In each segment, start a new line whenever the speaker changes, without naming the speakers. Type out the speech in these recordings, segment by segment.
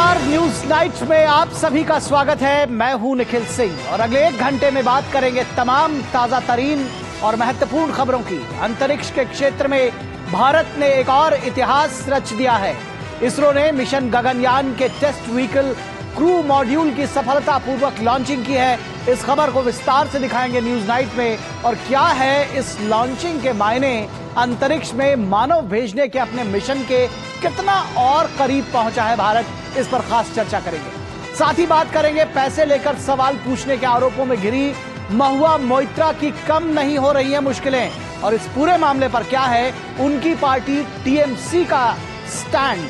नमस्कार, news night में आप सभी का स्वागत है। मैं हूं निखिल सिंह और अगले 1 घंटे में बात करेंगे तमाम ताजा तरीन और महत्वपूर्ण खबरों की। अंतरिक्ष के क्षेत्र में भारत ने एक और इतिहास रच दिया है। इसरो ने मिशन गगनयान के टेस्ट व्हीकल क्रू मॉड्यूल की सफलतापूर्वक लॉन्चिंग की है। इस खबर को विस्तार से दिखाएंगे न्यूज नाइट में। और क्या है इस लॉन्चिंग के मायने, अंतरिक्ष में मानव भेजने के अपने मिशन के कितना और करीब पहुंचा है भारत, इस पर खास चर्चा करेंगे। साथ ही बात करेंगे पैसे लेकर सवाल पूछने के आरोपों में घिरी महुआ मोइत्रा की कम नहीं हो रही है मुश्किलें, और इस पूरे मामले पर क्या है उनकी पार्टी टीएमसी का स्टैंड।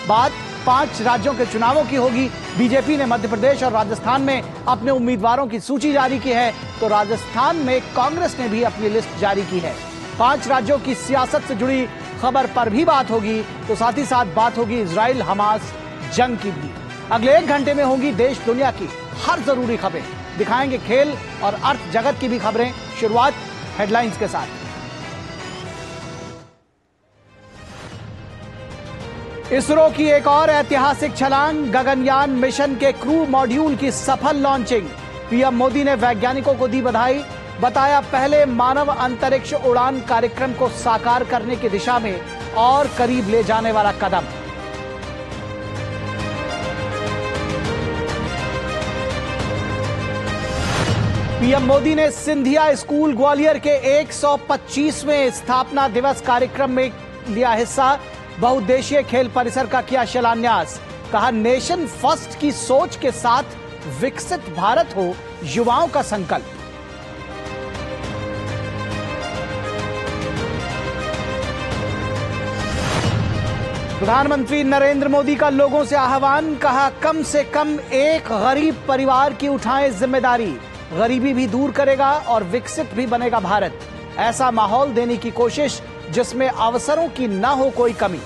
बात 5 राज्यों के चुनावों की होगी। बीजेपी ने मध्य प्रदेश और राजस्थान में अपने उम्मीदवारों की सूची जारी की है, तो राजस्थान में कांग्रेस ने भी अपनी लिस्ट जारी की है। 5 राज्यों की सियासत से जुड़ी खबर पर भी बात होगी, तो साथ ही साथ बात होगी इजराइल हमास जंग की भी। अगले 1 घंटे में होंगी देश दुनिया की हर जरूरी खबरें, दिखाएंगे खेल और अर्थ जगत की भी खबरें। शुरुआत हेडलाइंस के साथ। इसरो की एक और ऐतिहासिक छलांग, गगनयान मिशन के क्रू मॉड्यूल की सफल लॉन्चिंग। पीएम मोदी ने वैज्ञानिकों को दी बधाई, बताया पहले मानव अंतरिक्ष उड़ान कार्यक्रम को साकार करने की दिशा में और करीब ले जाने वाला कदम। पीएम मोदी ने सिंधिया स्कूल ग्वालियर के 125वें स्थापना दिवस कार्यक्रम में लिया हिस्सा। बहुउद्देशीय खेल परिसर का किया शिलान्यास। कहा नेशन फर्स्ट की सोच के साथ विकसित भारत हो युवाओं का संकल्प। प्रधानमंत्री नरेंद्र मोदी का लोगों से आह्वान, कहा कम से कम एक गरीब परिवार की उठाएं जिम्मेदारी। गरीबी भी दूर करेगा और विकसित भी बनेगा भारत। ऐसा माहौल देने की कोशिश जिसमें अवसरों की ना हो कोई कमी।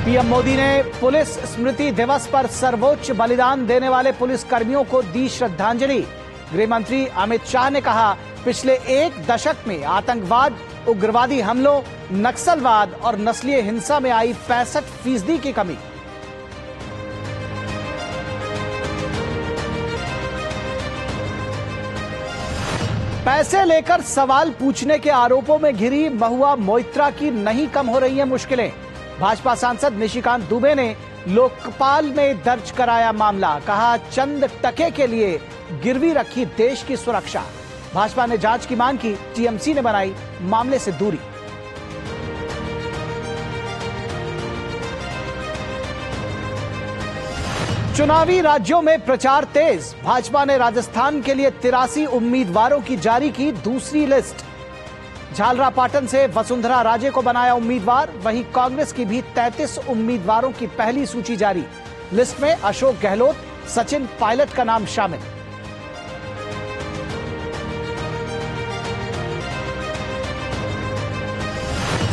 पीएम मोदी ने पुलिस स्मृति दिवस पर सर्वोच्च बलिदान देने वाले पुलिस कर्मियों को दी श्रद्धांजलि। गृह मंत्री अमित शाह ने कहा पिछले 1 दशक में आतंकवाद, उग्रवादी हमलों, नक्सलवाद और नस्लीय हिंसा में आई 65% की कमी। पैसे लेकर सवाल पूछने के आरोपों में घिरी महुआ मोइत्रा की नहीं कम हो रही है मुश्किलें। भाजपा सांसद निशिकांत दुबे ने लोकपाल में दर्ज कराया मामला। कहा चंद टके के लिए गिरवी रखी देश की सुरक्षा। भाजपा ने जांच की मांग की, टीएमसी ने बनाई मामले से दूरी। चुनावी राज्यों में प्रचार तेज। भाजपा ने राजस्थान के लिए 83 उम्मीदवारों की जारी की दूसरी लिस्ट। झालरापाटन से वसुंधरा राजे को बनाया उम्मीदवार। वहीं कांग्रेस की भी 33 उम्मीदवारों की पहली सूची जारी। लिस्ट में अशोक गहलोत, सचिन पायलट का नाम शामिल।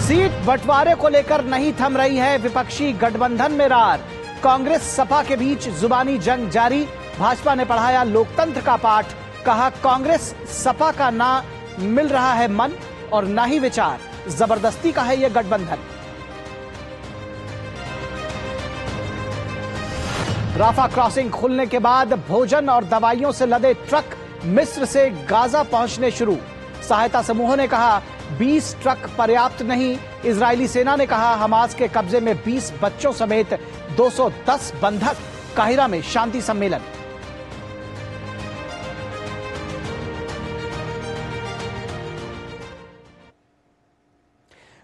सीट बंटवारे को लेकर नहीं थम रही है विपक्षी गठबंधन में रार। कांग्रेस सपा के बीच जुबानी जंग जारी। भाजपा ने पढ़ाया लोकतंत्र का पाठ। कहा कांग्रेस सपा का ना मिल रहा है मन और ना ही विचार, जबरदस्ती का है यह गठबंधन। राफा क्रॉसिंग खुलने के बाद भोजन और दवाइयों से लदे ट्रक मिस्र से गाजा पहुंचने शुरू। सहायता समूहों ने कहा 20 ट्रक पर्याप्त नहीं। इजरायली सेना ने कहा हमास के कब्जे में 20 बच्चों समेत 210 बंधक। काहिरा में शांति सम्मेलन।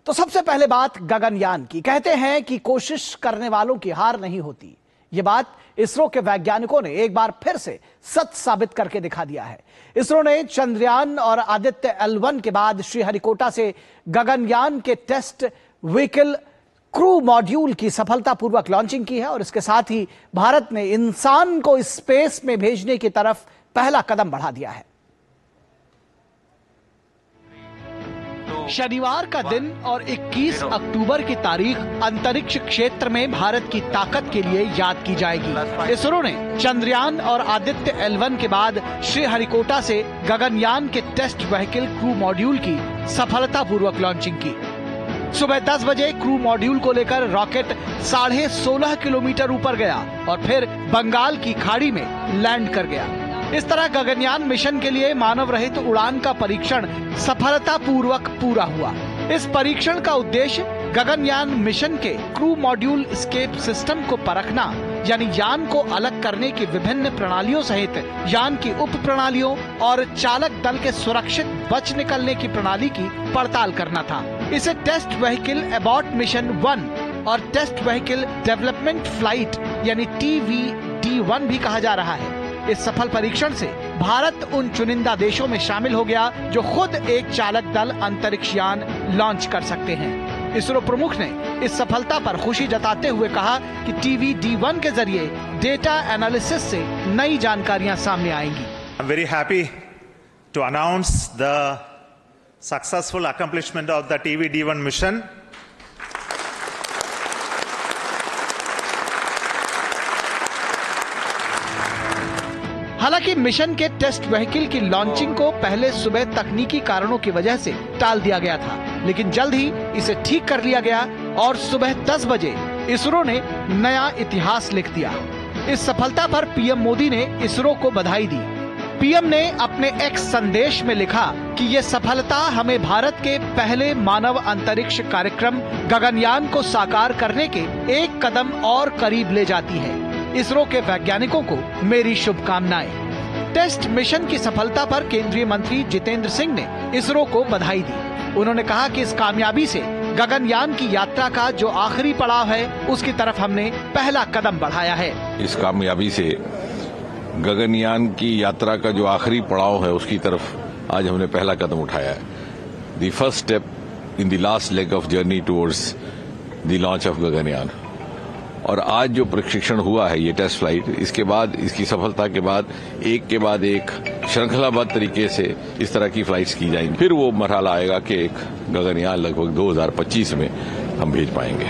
तो सबसे पहले बात गगनयान की। कहते हैं कि कोशिश करने वालों की हार नहीं होती। यह बात इसरो के वैज्ञानिकों ने एक बार फिर से सच साबित करके दिखा दिया है। इसरो ने चंद्रयान और आदित्य L1 के बाद श्रीहरिकोटा से गगनयान के टेस्ट व्हीकल क्रू मॉड्यूल की सफलतापूर्वक लॉन्चिंग की है, और इसके साथ ही भारत ने इंसान को स्पेस में भेजने की तरफ पहला कदम बढ़ा दिया है। शनिवार का दिन और 21 अक्टूबर की तारीख अंतरिक्ष क्षेत्र में भारत की ताकत के लिए याद की जाएगी। इसरो ने चंद्रयान और आदित्य L1 के बाद श्रीहरिकोटा से गगनयान के टेस्ट व्हीकल क्रू मॉड्यूल की सफलतापूर्वक लॉन्चिंग की। सुबह 10 बजे क्रू मॉड्यूल को लेकर रॉकेट 16.5 किलोमीटर ऊपर गया और फिर बंगाल की खाड़ी में लैंड कर गया। इस तरह गगनयान मिशन के लिए मानव रहित उड़ान का परीक्षण सफलतापूर्वक पूरा हुआ। इस परीक्षण का उद्देश्य गगनयान मिशन के क्रू मॉड्यूल एस्केप सिस्टम को परखना, यानी यान को अलग करने की विभिन्न प्रणालियों सहित यान की उप प्रणालियों और चालक दल के सुरक्षित बच निकलने की प्रणाली की पड़ताल करना था। इसे टेस्ट व्हीकल एबॉर्ट मिशन 1 और टेस्ट व्हीकल डेवलपमेंट फ्लाइट यानी TVD1 भी कहा जा रहा है। इस सफल परीक्षण से भारत उन चुनिंदा देशों में शामिल हो गया जो खुद एक चालक दल अंतरिक्ष यान लॉन्च कर सकते हैं। इसरो प्रमुख ने इस सफलता पर खुशी जताते हुए कहा कि TVD1 के जरिए डेटा एनालिसिस से नई जानकारियां सामने आएंगी।
I'm very happy to announce the successful accomplishment of the TVD1 mission.
हालांकि मिशन के टेस्ट व्हीकल की लॉन्चिंग को पहले सुबह तकनीकी कारणों की वजह से टाल दिया गया था, लेकिन जल्द ही इसे ठीक कर लिया गया और सुबह 10 बजे इसरो ने नया इतिहास लिख दिया। इस सफलता पर पीएम मोदी ने इसरो को बधाई दी। पीएम ने अपने एक्स संदेश में लिखा कि ये सफलता हमें भारत के पहले मानव अंतरिक्ष कार्यक्रम गगनयान को साकार करने के एक कदम और करीब ले जाती है। इसरो के वैज्ञानिकों को मेरी शुभकामनाएं। टेस्ट मिशन की सफलता पर केंद्रीय मंत्री जितेंद्र सिंह ने इसरो को बधाई दी। उन्होंने कहा कि इस कामयाबी से गगनयान की यात्रा का जो आखिरी पड़ाव है, उसकी तरफ हमने पहला कदम बढ़ाया है।
इस कामयाबी से गगनयान की यात्रा का जो आखिरी पड़ाव है, उसकी तरफ आज हमने पहला कदम उठाया है। The first step in the last leg of journey towards the launch of Gaganyaan. और आज जो प्रशिक्षण हुआ है, ये टेस्ट फ्लाइट, इसके बाद, इसकी सफलता के बाद एक श्रृंखलाबद्ध तरीके से इस तरह की फ्लाइट्स की जाएंगी। फिर वो मरहला आएगा कि एक गगनयान लगभग 2025 में हम भेज पाएंगे।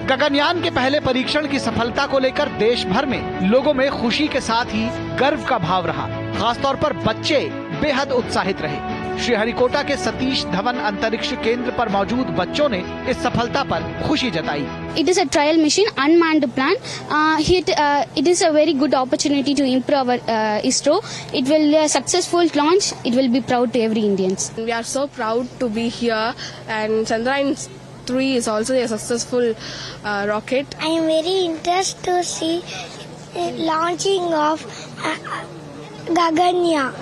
गगनयान के पहले परीक्षण की सफलता को लेकर देश भर में लोगों में खुशी के साथ ही गर्व का भाव रहा। खासतौर पर बच्चे बेहद उत्साहित रहे। श्रीहरिकोटा के सतीश धवन अंतरिक्ष केंद्र पर मौजूद बच्चों ने इस सफलता पर खुशी जताई।
It is a trial mission, unmanned plan. It is a very good opportunity to improve our ISRO. It will be a successful launch. It will be proud to every Indians.
We are so proud to be here, and Chandrayaan-3 is also a successful rocket.
I am very interested to see launching of Gaganyaan.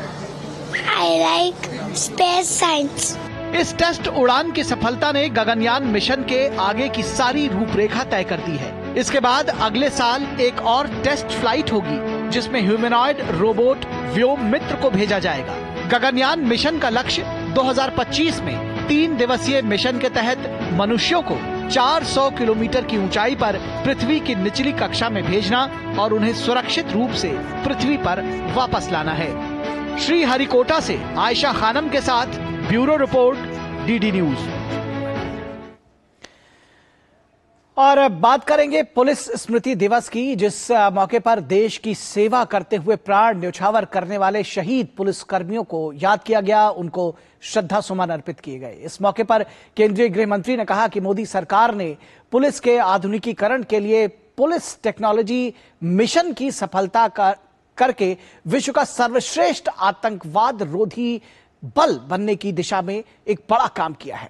I like space science.
इस test उड़ान की सफलता ने Gaganyaan mission के आगे की सारी रूपरेखा तय कर दी है। इसके बाद अगले साल एक और टेस्ट फ्लाइट होगी, जिसमें ह्यूमनॉइड रोबोट व्योम मित्र को भेजा जाएगा। गगनयान मिशन का लक्ष्य 2025 में 3 दिवसीय मिशन के तहत मनुष्यों को 400 किलोमीटर की ऊंचाई पर पृथ्वी की निचली कक्षा में भेजना और उन्हें सुरक्षित रूप से पृथ्वी पर वापस लाना है। श्रीहरिकोटा से आयशा खानम के साथ ब्यूरो रिपोर्ट, DD न्यूज। और बात करेंगे पुलिस स्मृति दिवस की, जिस मौके पर देश की सेवा करते हुए प्राण न्यौछावर करने वाले शहीद पुलिस कर्मियों को याद किया गया, उनको श्रद्धा सुमन अर्पित किए गए। इस मौके पर केंद्रीय गृह मंत्री ने कहा कि मोदी सरकार ने पुलिस के आधुनिकीकरण के लिए पुलिस टेक्नोलॉजी मिशन की सफलता करके विश्व का सर्वश्रेष्ठ आतंकवाद रोधी बल बनने की दिशा में एक बड़ा काम किया है।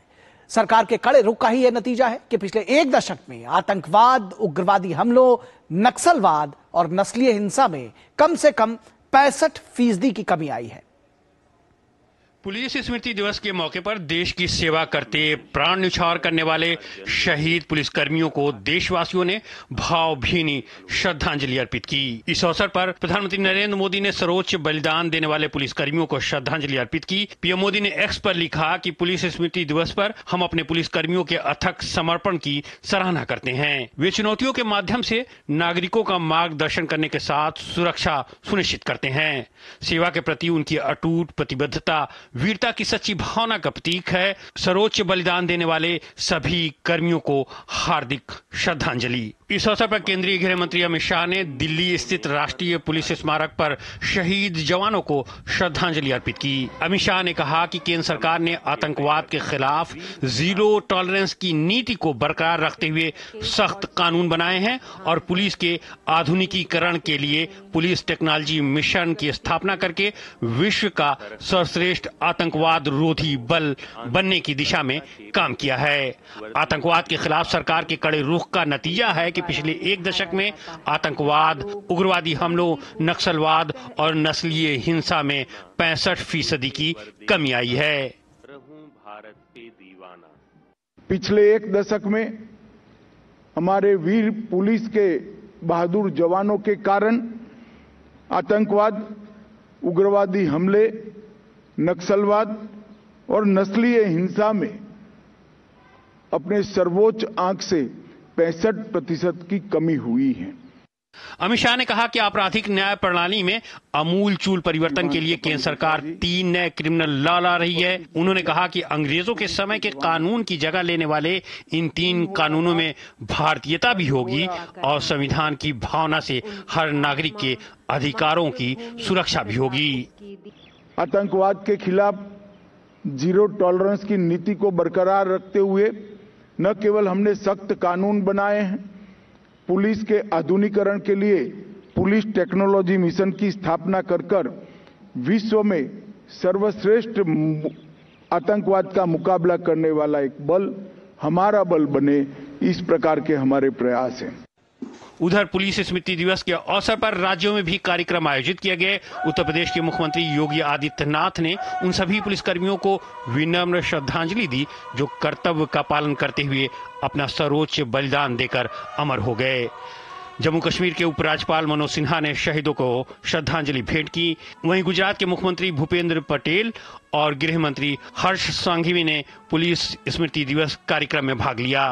सरकार के कड़े रुख का ही यह नतीजा है कि पिछले 1 दशक में आतंकवाद, उग्रवादी हमलों, नक्सलवाद और नस्लीय हिंसा में कम से कम 65% की कमी आई है।
पुलिस स्मृति दिवस के मौके पर देश की सेवा करते, प्राण न्यौछावर करने वाले शहीद पुलिसकर्मियों को देशवासियों ने भावभीनी श्रद्धांजलि अर्पित की। इस अवसर पर प्रधानमंत्री नरेंद्र मोदी ने सर्वोच्च बलिदान देने वाले पुलिसकर्मियों को श्रद्धांजलि अर्पित की। पीएम मोदी ने एक्स पर लिखा कि पुलिस स्मृति दिवस पर हम अपने पुलिसकर्मियों के अथक समर्पण की सराहना करते हैं। वे चुनौतियों के माध्यम से नागरिकों का मार्गदर्शन करने के साथ सुरक्षा सुनिश्चित करते हैं। सेवा के प्रति उनकी अटूट प्रतिबद्धता वीरता की सच्ची भावना का प्रतीक है। सर्वोच्च बलिदान देने वाले सभी कर्मियों को हार्दिक श्रद्धांजलि। इस अवसर पर केंद्रीय गृह मंत्री अमित शाह ने दिल्ली स्थित राष्ट्रीय पुलिस स्मारक पर शहीद जवानों को श्रद्धांजलि अर्पित की। अमित शाह ने कहा कि केंद्र सरकार ने आतंकवाद के खिलाफ जीरो टॉलरेंस की नीति को बरकरार रखते हुए सख्त कानून बनाए हैं और पुलिस के आधुनिकीकरण के लिए पुलिस टेक्नोलॉजी मिशन की स्थापना करके विश्व का सर्वश्रेष्ठ आतंकवाद रोधी बल बनने की दिशा में काम किया है। आतंकवाद के खिलाफ सरकार के कड़े रुख का नतीजा है कि पिछले एक दशक में आतंकवाद, उग्रवादी हमलों, नक्सलवाद और नस्लीय हिंसा में 65% की कमी आई है।
पिछले एक दशक में हमारे वीर पुलिस के बहादुर जवानों के कारण आतंकवाद, उग्रवादी हमले, नक्सलवाद और नस्लीय हिंसा में अपने सर्वोच्च आंक से 65% की कमी हुई है।
अमित शाह ने कहा कि आपराधिक न्याय प्रणाली में आमूलचूल परिवर्तन के लिए केंद्र सरकार 3 नए क्रिमिनल लॉ ला रही है। उन्होंने कहा कि अंग्रेजों के समय के कानून की जगह लेने वाले इन 3 कानूनों में भारतीयता भी होगी और संविधान की भावना से हर नागरिक के अधिकारों की सुरक्षा भी होगी।
आतंकवाद के खिलाफ जीरो टॉलरेंस की नीति को बरकरार रखते हुए न केवल हमने सख्त कानून बनाए हैं, पुलिस के आधुनिकीकरण के लिए पुलिस टेक्नोलॉजी मिशन की स्थापना कर विश्व में सर्वश्रेष्ठ आतंकवाद का मुकाबला करने वाला एक बल हमारा बल बने, इस प्रकार के हमारे प्रयास हैं।
उधर पुलिस स्मृति दिवस के अवसर पर राज्यों में भी कार्यक्रम आयोजित किए गए। उत्तर प्रदेश के मुख्यमंत्री योगी आदित्यनाथ ने उन सभी पुलिसकर्मियों को विनम्र श्रद्धांजलि दी जो कर्तव्य का पालन करते हुए अपना सर्वोच्च बलिदान देकर अमर हो गए। जम्मू कश्मीर के उपराज्यपाल मनोज सिन्हा ने शहीदों को श्रद्धांजलि भेंट की। वहीं गुजरात के मुख्यमंत्री भूपेंद्र पटेल और गृह मंत्री हर्ष संघवी ने पुलिस स्मृति दिवस कार्यक्रम में भाग लिया।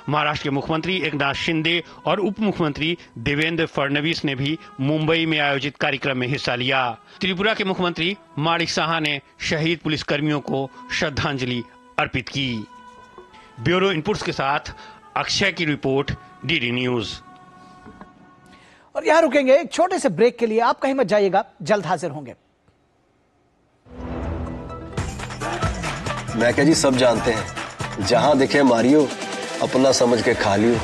महाराष्ट्र के मुख्यमंत्री एकनाथ शिंदे और उप मुख्यमंत्री देवेंद्र फडणवीस ने भी मुंबई में आयोजित कार्यक्रम में हिस्सा लिया। त्रिपुरा के मुख्यमंत्री माणिक साहा ने शहीद पुलिसकर्मियों को श्रद्धांजलि अर्पित की। ब्यूरो इनपुट्स के साथ अक्षय की रिपोर्ट, डीडी न्यूज।
और यहां रुकेंगे एक छोटे से ब्रेक के लिए। आप कहीं मत जाइएगा, जल्द हाजिर होंगे।
मैं क्या जी, सब जानते हैं, जहां दिखे मारियो, अपना समझ के खा लियो।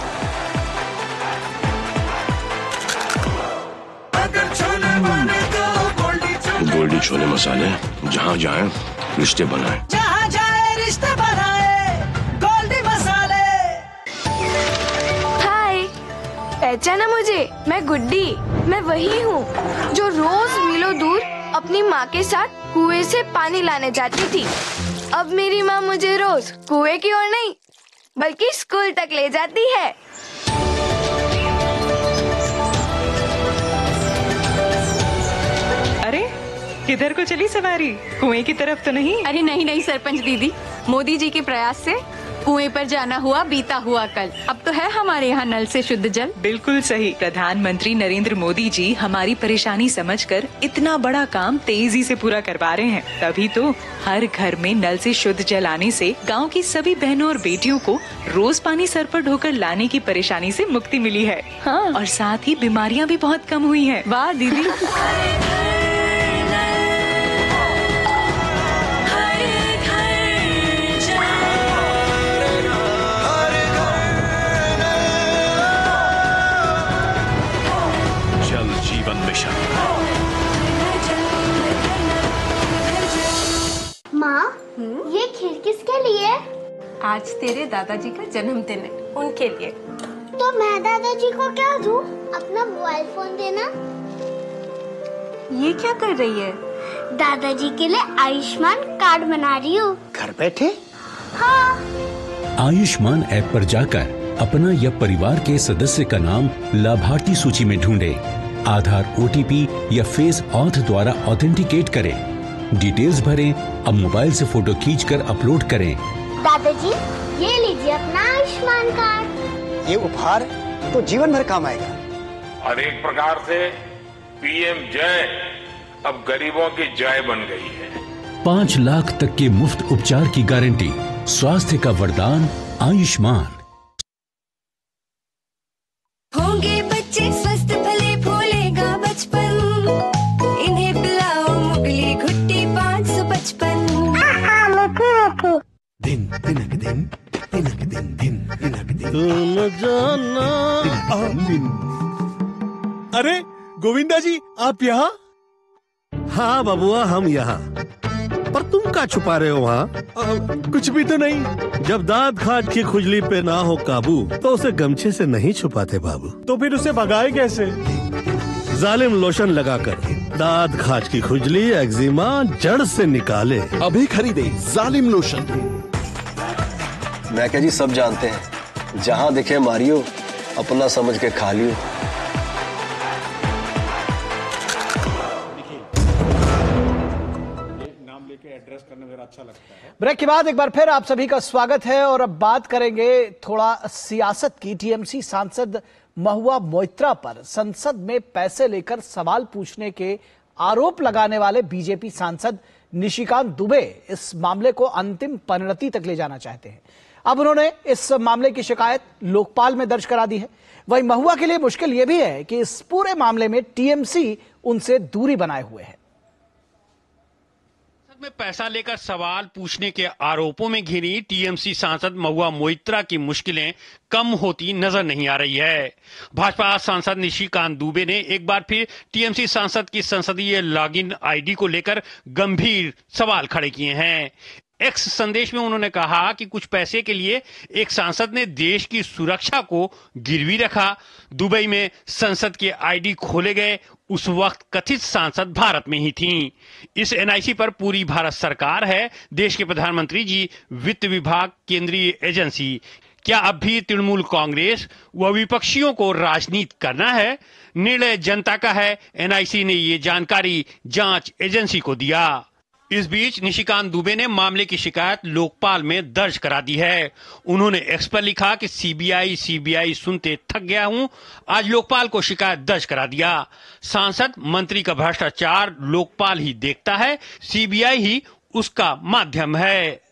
गोल्डी छोले मसाले, जहां जाए रिश्ते बनाए,
जहां जाए रिश्ते बनाए, गोल्डी मसाले।
हाय, पहचाना मुझे? मैं गुड्डी। मैं वही हूँ जो रोज मीलों दूर अपनी माँ के साथ कुएं से पानी लाने जाती थी। अब मेरी माँ मुझे रोज कुएं की ओर नहीं बल्कि स्कूल तक ले जाती है।
अरे किधर को चली सवारी? कुएं की तरफ तो नहीं?
अरे नहीं नहीं सरपंच दीदी, मोदी जी के प्रयास से कुएं पर जाना हुआ बीता हुआ कल। अब तो है हमारे यहाँ नल से शुद्ध जल।
बिल्कुल सही। प्रधानमंत्री नरेंद्र मोदी जी हमारी परेशानी समझकर इतना बड़ा काम तेजी से पूरा करवा रहे हैं। तभी तो हर घर में नल से शुद्ध जल आने से गांव की सभी बहनों और बेटियों को रोज पानी सर पर ढोकर लाने की परेशानी से मुक्ति मिली है।
हाँ।
और साथ ही बीमारियाँ भी बहुत कम हुई है।
वाह दीदी।
माँ, ये खीर किसके लिए?
आज तेरे दादाजी का जन्मदिन है, उनके लिए।
तो मैं दादाजी को क्या दूँ? अपना मोबाइल फोन देना।
ये क्या कर रही है?
दादाजी के लिए आयुष्मान कार्ड बना रही हूँ।
घर बैठे?
हाँ।
आयुष्मान ऐप पर जाकर अपना या परिवार के सदस्य का नाम लाभार्थी सूची में ढूंढे, आधार, ओटीपी या फेस ऑथ द्वारा ऑथेंटिकेट करें, डिटेल्स भरें। अब मोबाइल से फोटो खींचकर अपलोड करें।
दादाजी, ये लीजिए अपना आयुष्मान कार्ड।
ये उपहार तो जीवन भर काम आएगा।
और एक प्रकार से पीएम जय अब गरीबों की जय बन गई है।
5 लाख तक के मुफ्त उपचार की गारंटी। स्वास्थ्य का वरदान आयुष्मान।
होंगे बच्चे स्वस्थ भले फूलेगा बचपन, इन्हें पिलाओ मुगली घुट्टी 555।
दिन तिनक दिन तिनक दिन दिन तिनक दिन तुम जाना दिन।
अरे गोविंदा जी, आप यहाँ?
हाँ बबुआ, हम यहाँ। पर तुम क्या छुपा रहे हो वहाँ?
कुछ भी तो नहीं।
जब दांत खाज की खुजली पे ना हो काबू तो उसे गमछे से नहीं छुपाते बाबू।
तो फिर उसे भगाए कैसे?
जालिम लोशन लगाकर दांत खाज की खुजली एक्जिमा जड़ से निकाले।
अभी खरीदे जालिम लोशन।
मैं क्या जी, सब जानते हैं, जहाँ दिखे मारियो, अपना समझ के खा लियो।
ब्रेक के बाद एक बार फिर आप सभी का स्वागत है और अब बात करेंगे थोड़ा सियासत की। टीएमसी सांसद महुआ मोइत्रा पर संसद में पैसे लेकर सवाल पूछने के आरोप लगाने वाले बीजेपी सांसद निशिकांत दुबे इस मामले को अंतिम परिणति तक ले जाना चाहते हैं। अब उन्होंने इस मामले की शिकायत लोकपाल में दर्ज करा दी है। वहीं महुआ के लिए मुश्किल यह भी है कि इस पूरे मामले में टीएमसी उनसे दूरी बनाए हुए है।
में पैसा लेकर सवाल पूछने के आरोपों में घिरी टीएमसी सांसद महुआ मोइत्रा की मुश्किलें कम होती नजर नहीं आ रही है। भाजपा सांसद निशिकांत दुबे ने एक बार फिर टीएमसी सांसद की संसदीय लॉगिन आईडी को लेकर गंभीर सवाल खड़े किए हैं। एक्स संदेश में उन्होंने कहा कि कुछ पैसे के लिए एक सांसद ने देश की सुरक्षा को गिरवी रखा। दुबई में संसद के आईडी खोले गए, उस वक्त कथित सांसद भारत में ही थीं। इस एनआईसी पर पूरी भारत सरकार है, देश के प्रधानमंत्री जी, वित्त विभाग, केंद्रीय एजेंसी। क्या अब भी तृणमूल कांग्रेस व विपक्षियों को राजनीति करना है? निर्णय जनता का है। एनआईसी ने ये जानकारी जांच एजेंसी को दिया। इस बीच निशिकांत दुबे ने मामले की शिकायत लोकपाल में दर्ज करा दी है। उन्होंने एक्स पर लिखा कि सीबीआई सुनते थक गया हूं, आज लोकपाल को शिकायत दर्ज करा दिया। सांसद मंत्री का भ्रष्टाचार लोकपाल ही देखता है, सीबीआई ही उसका माध्यम है।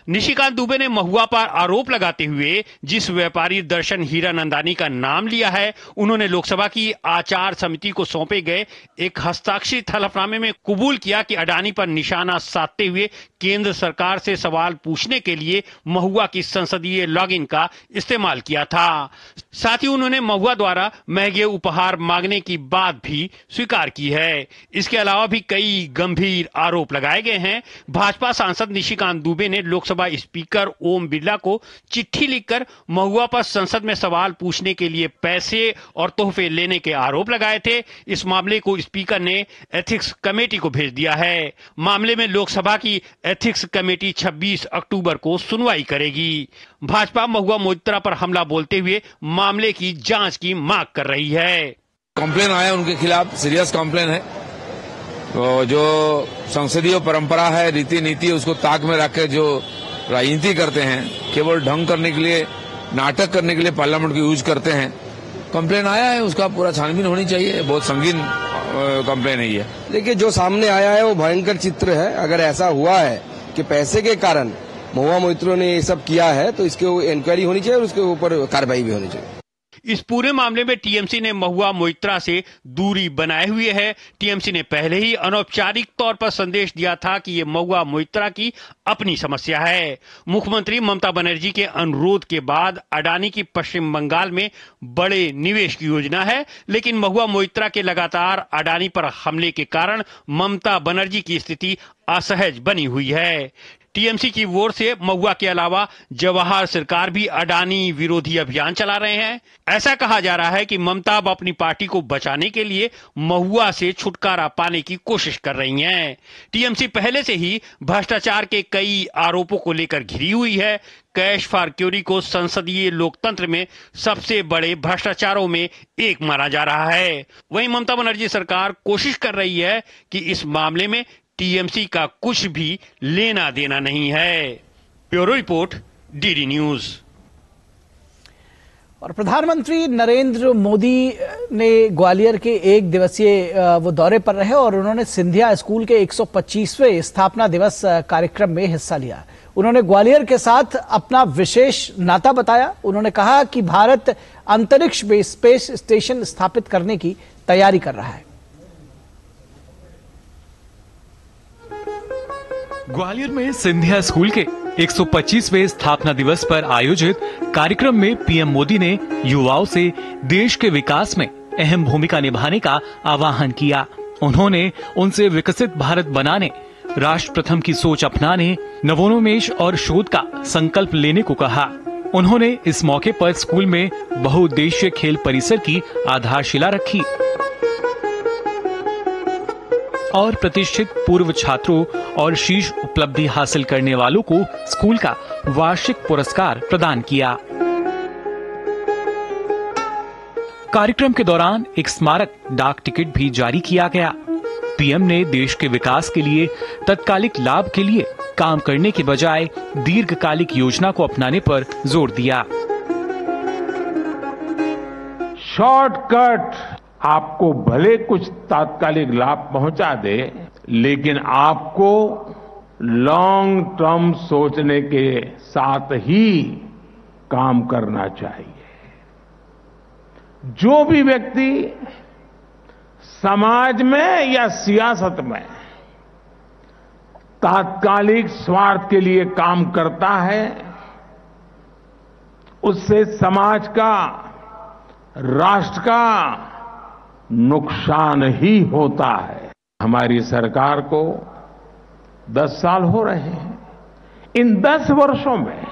निशिकांत दुबे ने महुआ पर आरोप लगाते हुए जिस व्यापारी दर्शन हीरानंदानी का नाम लिया है, उन्होंने लोकसभा की आचार समिति को सौंपे गए एक हस्ताक्षरित हलफनामे में कबूल किया कि अडानी पर निशाना साधते हुए केंद्र सरकार से सवाल पूछने के लिए महुआ की संसदीय लॉगिन का इस्तेमाल किया था। साथ ही उन्होंने महुआ द्वारा महंगे उपहार मांगने की बात भी स्वीकार की है। इसके अलावा भी कई गंभीर आरोप लगाए गए हैं। भाजपा सांसद निशिकांत दुबे ने लोकसभा स्पीकर ओम बिरला को चिट्ठी लिखकर महुआ पर संसद में सवाल पूछने के लिए पैसे और तोहफे लेने के आरोप लगाए थे। इस मामले को स्पीकर ने एथिक्स कमेटी को भेज दिया है। मामले में लोकसभा की एथिक्स कमेटी 26 अक्टूबर को सुनवाई करेगी। भाजपा महुआ मोइत्रा पर हमला बोलते हुए मामले की जांच की मांग कर रही है।
कंप्लेन आया उनके खिलाफ, सीरियस कंप्लेन है। तो जो संसदीय परंपरा है, रीति नीति, उसको ताक में रख के जो राजनीति करते हैं, केवल ढंग करने के लिए, नाटक करने के लिए पार्लियामेंट को यूज करते हैं। कंप्लेन आया है, उसका पूरा छानबीन होनी चाहिए। बहुत संगीन कंप्लेन है ये।
देखिए, जो सामने आया है वो भयंकर चित्र है। अगर ऐसा हुआ है कि पैसे के कारण महुआ मोइत्रा ने ये सब किया है तो इसके इंक्वायरी होनी चाहिए और उसके ऊपर कार्रवाई भी होनी चाहिए।
इस पूरे मामले में टीएमसी ने महुआ मोइत्रा से दूरी बनाए हुए है। टीएमसी ने पहले ही अनौपचारिक तौर पर संदेश दिया था कि ये महुआ मोइत्रा की अपनी समस्या है। मुख्यमंत्री ममता बनर्जी के अनुरोध के बाद अडानी की पश्चिम बंगाल में बड़े निवेश की योजना है, लेकिन महुआ मोइत्रा के लगातार अडानी पर हमले के कारण ममता बनर्जी की स्थिति असहज बनी हुई है। टीएमसी की ओर से महुआ के अलावा जवाहर सरकार भी अडानी विरोधी अभियान चला रहे हैं। ऐसा कहा जा रहा है कि ममता अब अपनी पार्टी को बचाने के लिए महुआ से छुटकारा पाने की कोशिश कर रही हैं। टीएमसी पहले से ही भ्रष्टाचार के कई आरोपों को लेकर घिरी हुई है। कैश फॉर क्यूरी को संसदीय लोकतंत्र में सबसे बड़े भ्रष्टाचारों में एक माना जा रहा है। वहीं ममता बनर्जी सरकार कोशिश कर रही है कि इस मामले में टीएमसी का कुछ भी लेना देना नहीं है। Bureau report, DD news.
और प्रधानमंत्री नरेंद्र मोदी ने ग्वालियर के एक दिवसीय वो दौरे पर रहे और उन्होंने सिंधिया स्कूल के 125वें स्थापना दिवस कार्यक्रम में हिस्सा लिया। उन्होंने ग्वालियर के साथ अपना विशेष नाता बताया। उन्होंने कहा कि भारत अंतरिक्ष में स्पेस स्टेशन स्थापित करने की तैयारी कर रहा है।
ग्वालियर में सिंधिया स्कूल के 125वें स्थापना दिवस पर आयोजित कार्यक्रम में पीएम मोदी ने युवाओं से देश के विकास में अहम भूमिका निभाने का आह्वान किया। उन्होंने उनसे विकसित भारत बनाने, राष्ट्र प्रथम की सोच अपनाने, नवोन्मेष और शोध का संकल्प लेने को कहा। उन्होंने इस मौके पर स्कूल में बहुउद्देशीय खेल परिसर की आधारशिला रखी और प्रतिष्ठित पूर्व छात्रों और शीर्ष उपलब्धि हासिल करने वालों को स्कूल का वार्षिक पुरस्कार प्रदान किया। कार्यक्रम के दौरान एक स्मारक डाक टिकट भी जारी किया गया। पीएम ने देश के विकास के लिए तत्कालिक लाभ के लिए काम करने के बजाय दीर्घकालिक योजना को अपनाने पर जोर दिया।
शॉर्टकट आपको भले कुछ तात्कालिक लाभ पहुंचा दे, लेकिन आपको लॉन्ग टर्म सोचने के साथ ही काम करना चाहिए। जो भी व्यक्ति समाज में या सियासत में तात्कालिक स्वार्थ के लिए काम करता है, उससे समाज का, राष्ट्र का नुकसान ही होता है। हमारी सरकार को 10 साल हो रहे हैं। इन 10 वर्षों में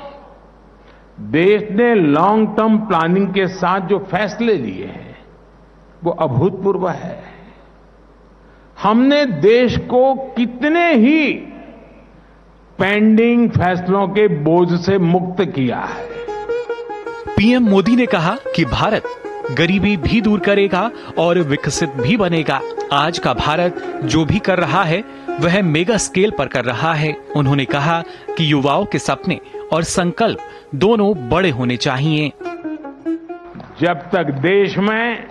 देश ने लॉन्ग टर्म प्लानिंग के साथ जो फैसले लिए हैं वो अभूतपूर्व है। हमने देश को कितने ही पेंडिंग फैसलों के बोझ से मुक्त किया है।
पीएम मोदी ने कहा कि भारत गरीबी भी दूर करेगा और विकसित भी बनेगा। आज का भारत जो भी कर रहा है वह मेगा स्केल पर कर रहा है। उन्होंने कहा कि युवाओं के सपने और संकल्प दोनों बड़े होने चाहिए।
जब तक देश में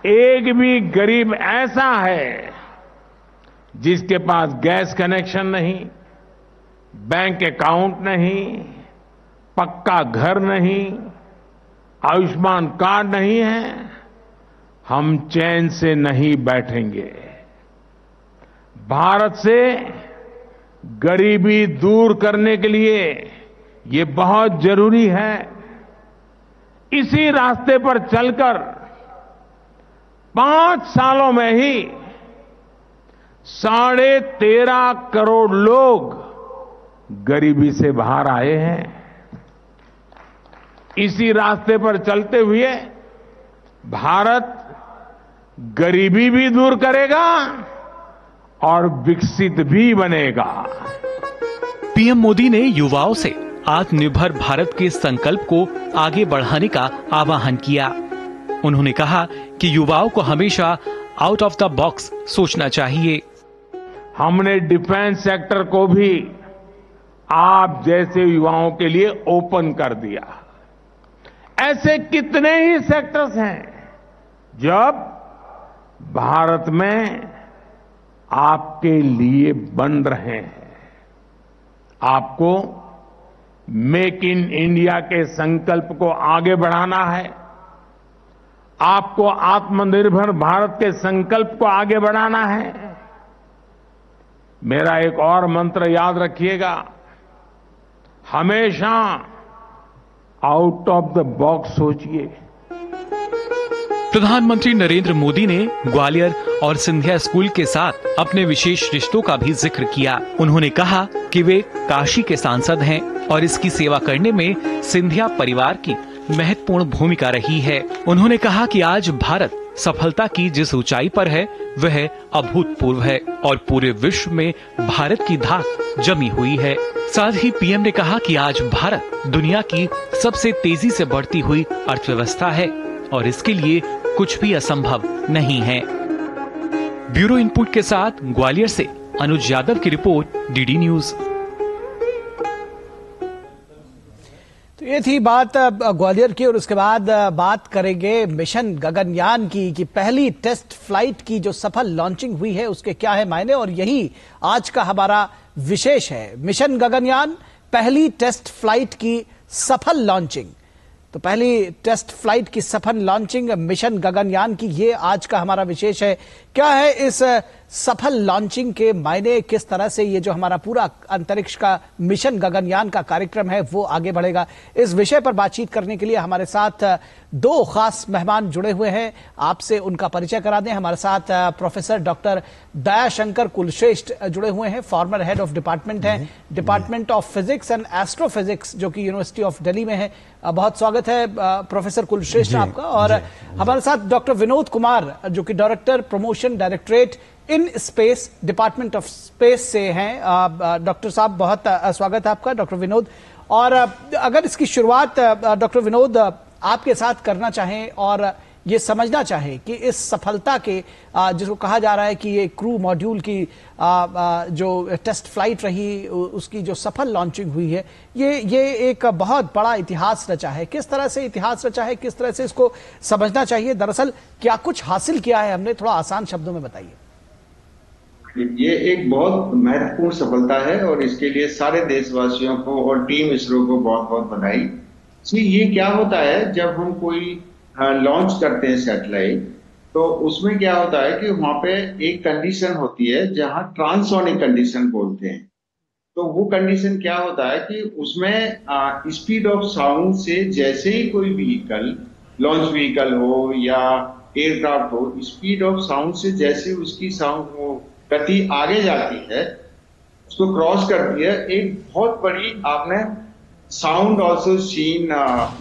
एक भी गरीब ऐसा है जिसके पास गैस कनेक्शन नहीं, बैंक अकाउंट नहीं, पक्का घर नहीं, आयुष्मान कार्ड नहीं है, हम चैन से नहीं बैठेंगे। भारत से गरीबी दूर करने के लिए ये बहुत जरूरी है। इसी रास्ते पर चलकर 5 सालों में ही 13.5 करोड़ लोग गरीबी से बाहर आए हैं। इसी रास्ते पर चलते हुए भारत गरीबी भी दूर करेगा और विकसित भी बनेगा।
पीएम मोदी ने युवाओं से आत्मनिर्भर भारत के संकल्प को आगे बढ़ाने का आह्वान किया। उन्होंने कहा कि युवाओं को हमेशा आउट ऑफ द बॉक्स सोचना चाहिए।
हमने डिफेंस सेक्टर को भी आप जैसे युवाओं के लिए ओपन कर दिया। ऐसे कितने ही सेक्टर्स हैं जब भारत में आपके लिए बन रहे हैं। आपको मेक इन इंडिया के संकल्प को आगे बढ़ाना है। आपको आत्मनिर्भर भारत के संकल्प को आगे बढ़ाना है। मेरा एक और मंत्र याद रखिएगा, हमेशा आउट ऑफ द बॉक्स सोचिए।
प्रधानमंत्री नरेंद्र मोदी ने ग्वालियर और सिंधिया स्कूल के साथ अपने विशेष रिश्तों का भी जिक्र किया। उन्होंने कहा कि वे काशी के सांसद हैं और इसकी सेवा करने में सिंधिया परिवार की महत्वपूर्ण भूमिका रही है। उन्होंने कहा कि आज भारत सफलता की जिस ऊंचाई पर है वह अभूतपूर्व है और पूरे विश्व में भारत की धाक जमी हुई है। साथ ही पीएम ने कहा कि आज भारत दुनिया की सबसे तेजी से बढ़ती हुई अर्थव्यवस्था है और इसके लिए कुछ भी असंभव नहीं है। ब्यूरो इनपुट के साथ ग्वालियर से अनुज यादव की रिपोर्ट, डीडी न्यूज।
तो ये थी बात ग्वालियर की। और उसके बाद बात करेंगे मिशन गगनयान की कि पहली टेस्ट फ्लाइट की जो सफल लॉन्चिंग हुई है उसके क्या है मायने, और यही आज का हमारा विशेष है। मिशन गगनयान, पहली टेस्ट फ्लाइट की सफल लॉन्चिंग। तो पहली टेस्ट फ्लाइट की सफल लॉन्चिंग मिशन गगनयान की, ये आज का हमारा विशेष है। क्या है इस सफल लॉन्चिंग के मायने, किस तरह से ये जो हमारा पूरा अंतरिक्ष का मिशन गगनयान का कार्यक्रम है वो आगे बढ़ेगा, इस विषय पर बातचीत करने के लिए हमारे साथ दो खास मेहमान जुड़े हुए हैं। आपसे उनका परिचय करा दें। हमारे साथ प्रोफेसर डॉक्टर दयाशंकर कुलश्रेष्ठ जुड़े हुए हैं, फॉर्मर हेड ऑफ डिपार्टमेंट हैं, department of physics and astrophysics, जो कि यूनिवर्सिटी ऑफ दिल्ली में है। बहुत स्वागत है प्रोफेसर कुलश्रेष्ठ आपका। और हमारे साथ डॉक्टर विनोद कुमार, जो कि director promotion directorate in space, department of space से हैं। डॉक्टर साहब, बहुत स्वागत है आपका, डॉक्टर विनोद। और अगर इसकी शुरुआत डॉक्टर विनोद आपके साथ करना चाहें और ये समझना चाहें कि इस सफलता के, जिसको कहा जा रहा है कि ये क्रू मॉड्यूल की जो टेस्ट फ्लाइट रही उसकी जो सफल लॉन्चिंग हुई है, ये एक बहुत बड़ा इतिहास रचा है। किस तरह से इतिहास रचा है, किस तरह से इसको समझना चाहिए? दरअसल क्या कुछ हासिल किया है हमने, थोड़ा आसान शब्दों में बताइए।
ये एक बहुत महत्वपूर्ण सफलता है और इसके लिए सारे देशवासियों को और टीम इसरो को बहुत बहुत बधाई। ये क्या होता है, जब हम कोई लॉन्च करते हैं सैटेलाइट, तो उसमें क्या होता है कि वहां पे एक कंडीशन होती है जहां ट्रांससोनिक कंडीशन बोलते हैं। तो वो कंडीशन क्या होता है कि उसमें स्पीड ऑफ साउंड से जैसे ही कोई व्हीकल, लॉन्च व्हीकल हो या एयरक्राफ्ट हो, स्पीड ऑफ साउंड से जैसे उसकी साउंड गति आगे जाती है, उसको क्रॉस करती है, एक बहुत बड़ी, आपने sound also seen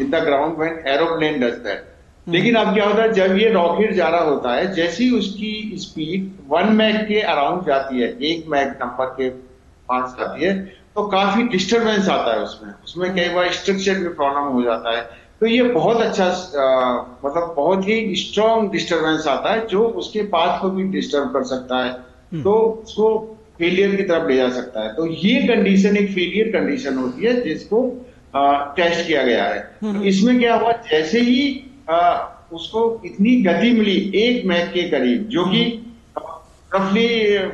in the ground when aeroplane does that. लेकिन अब क्या होता है, जब ये रॉकेट जा रहा होता है, जैसे ही उसकी स्पीड 1 मैक के अराउंड जाती है, 1 मैक नंबर के पास जाती है, तो काफी डिस्टरबेंस आता है उसमें कई बार स्ट्रक्चर में प्रॉब्लम हो जाता है। तो ये बहुत अच्छा, मतलब बहुत ही स्ट्रॉन्ग डिस्टरबेंस आता है जो उसके पाथ को भी डिस्टर्ब कर सकता है, तो उसको फेलियर की तरफ ले जा सकता है। तो ये कंडीशन एक फेलियर कंडीशन होती है जिसको टेस्ट किया गया है। तो इसमें क्या हुआ, जैसे ही उसको इतनी गति मिली 1 मैक के करीब, जो कि रफली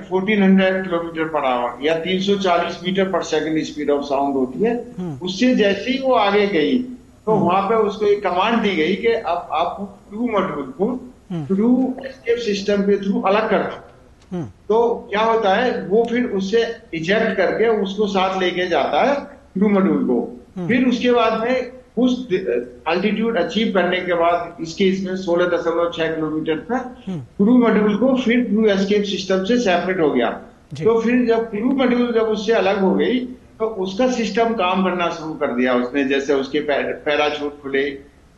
1400 किलोमीटर पर आवर या 340 मीटर पर सेकंड स्पीड ऑफ साउंड होती है, उससे जैसे ही वो आगे गई तो वहां पे उसको एक कमांड दी गई कि अब आप क्रू मॉड्यूल को थ्रू एस्केप सिस्टम के थ्रू अलग कर दो। तो क्या होता है, वो फिर उससे इजेक्ट करके उसको साथ लेके जाता है क्रू मॉड्यूल को। फिर उसके बाद में उस अल्टीट्यूड अचीव करने के बाद, इसके इसमें 16.6 किलोमीटर पर क्रू मॉड्यूल को फिर क्रू एस्केप सिस्टम से सेपरेट हो गया। तो फिर जब क्रू मॉड्यूल जब उससे अलग हो गई तो उसका सिस्टम काम करना शुरू कर दिया उसने। जैसे उसके पैराशूट खुले,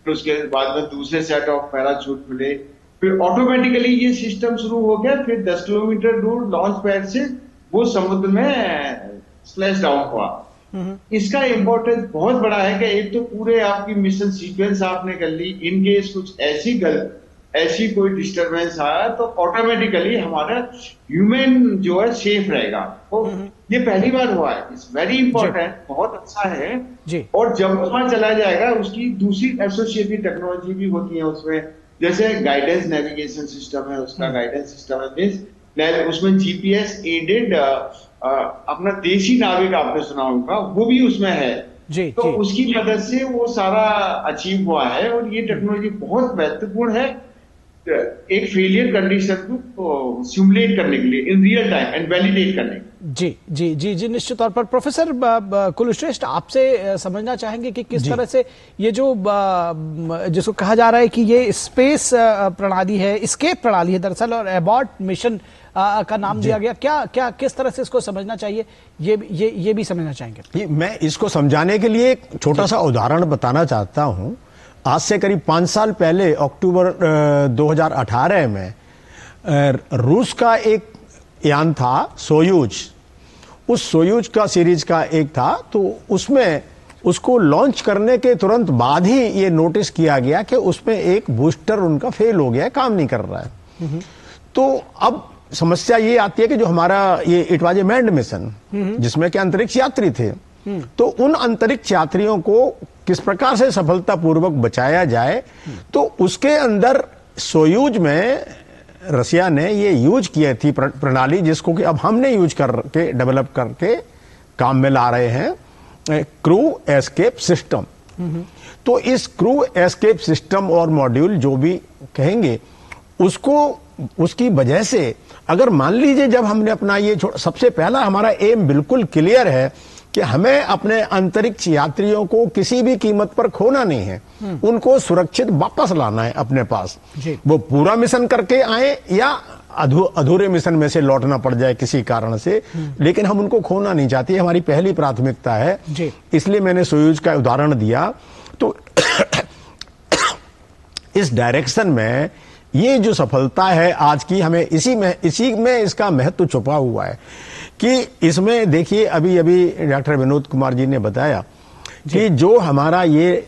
फिर उसके बाद में दूसरे सेट ऑफ पैराशूट खुले, फिर ऑटोमेटिकली ये सिस्टम शुरू हो गया। फिर 10 किलोमीटर दूर लॉन्च पैड से वो समुद्र में स्प्लैश डाउन हुआ। इसका इम्पोर्टेंस बहुत बड़ा है कि एक तो पूरे आपकी मिशन सीक्वेंस आपने कर ली, इन केस कुछ ऐसी कोई डिस्टरबेंस आया तो ऑटोमेटिकली हमारा ह्यूमन जो है सेफ रहेगा। तो ये पहली बार हुआ है, इट्स वेरी इंपॉर्टेंट, बहुत अच्छा है जी। और जब वहां चला जाएगा, उसकी दूसरी एसोसिएटेड टेक्नोलॉजी भी होती है उसमें, जैसे गाइडेंस नेविगेशन सिस्टम है, उसका गाइडेंस सिस्टम है, मीन्स उसमें जीपीएस एडेड अपना देशी नाविक आपने सुना होगा, वो भी उसमें है जी, तो उसकी मदद से वो सारा अचीव हुआ है। और ये टेक्नोलॉजी बहुत महत्वपूर्ण है एक फेलियर कंडीशन को सिमुलेट करने के लिए in real time and validate करने के लिए।
जी जी जी जी, निश्चित तौर पर। प्रोफेसर कुलश्रेष्ठ, आपसे समझना चाहेंगे कि किस तरह से ये जो जिसको कहा जा रहा है कि ये स्पेस प्रणाली है, एस्केप प्रणाली है दरअसल, और एबॉर्ट मिशन का नाम दिया गया, क्या किस तरह से इसको समझना चाहिए, ये भी समझना चाहेंगे?
मैं इसको समझाने के लिए एक छोटा सा उदाहरण बताना चाहता हूं। आज से करीब 5 साल पहले अक्टूबर 2018 में रूस का एक यान था सोयूज। उस सोयूज का सीरीज का एक था, तो उसमें उसको लॉन्च करने के तुरंत बाद ही ये नोटिस किया गया कि उसमें एक बूस्टर उनका फेल हो गया है, काम नहीं कर रहा है। तो अब समस्या ये आती है कि जो हमारा ये it was a manned mission, जिसमें कि अंतरिक्ष यात्री थे, तो उन अंतरिक्ष यात्रियों को किस प्रकार से सफलतापूर्वक बचाया जाए, तो उसके अंदर सोयूज में रसिया ने ये यूज की थी प्रणाली, जिसको कि अब हमने यूज करके डेवलप करके काम में ला रहे हैं, क्रू एस्केप सिस्टम। तो इस क्रू एस्केप सिस्टम और मॉड्यूल जो भी कहेंगे, उसको उसकी वजह से अगर मान लीजिए जब हमने अपना ये सबसे पहला हमारा एम बिल्कुल क्लियर है कि हमें अपने अंतरिक्ष यात्रियों को किसी भी कीमत पर खोना नहीं है, उनको सुरक्षित वापस लाना है अपने पास। वो पूरा मिशन करके आए या अधूरे मिशन में से लौटना पड़ जाए किसी कारण से, लेकिन हम उनको खोना नहीं चाहते, हमारी पहली प्राथमिकता है। इसलिए मैंने सोयूज का उदाहरण दिया। तो इस डायरेक्शन में ये जो सफलता है आज की, हमें इसी में इसका महत्व छुपा हुआ है कि इसमें देखिए अभी डॉक्टर विनोद कुमार जी ने बताया कि जो हमारा ये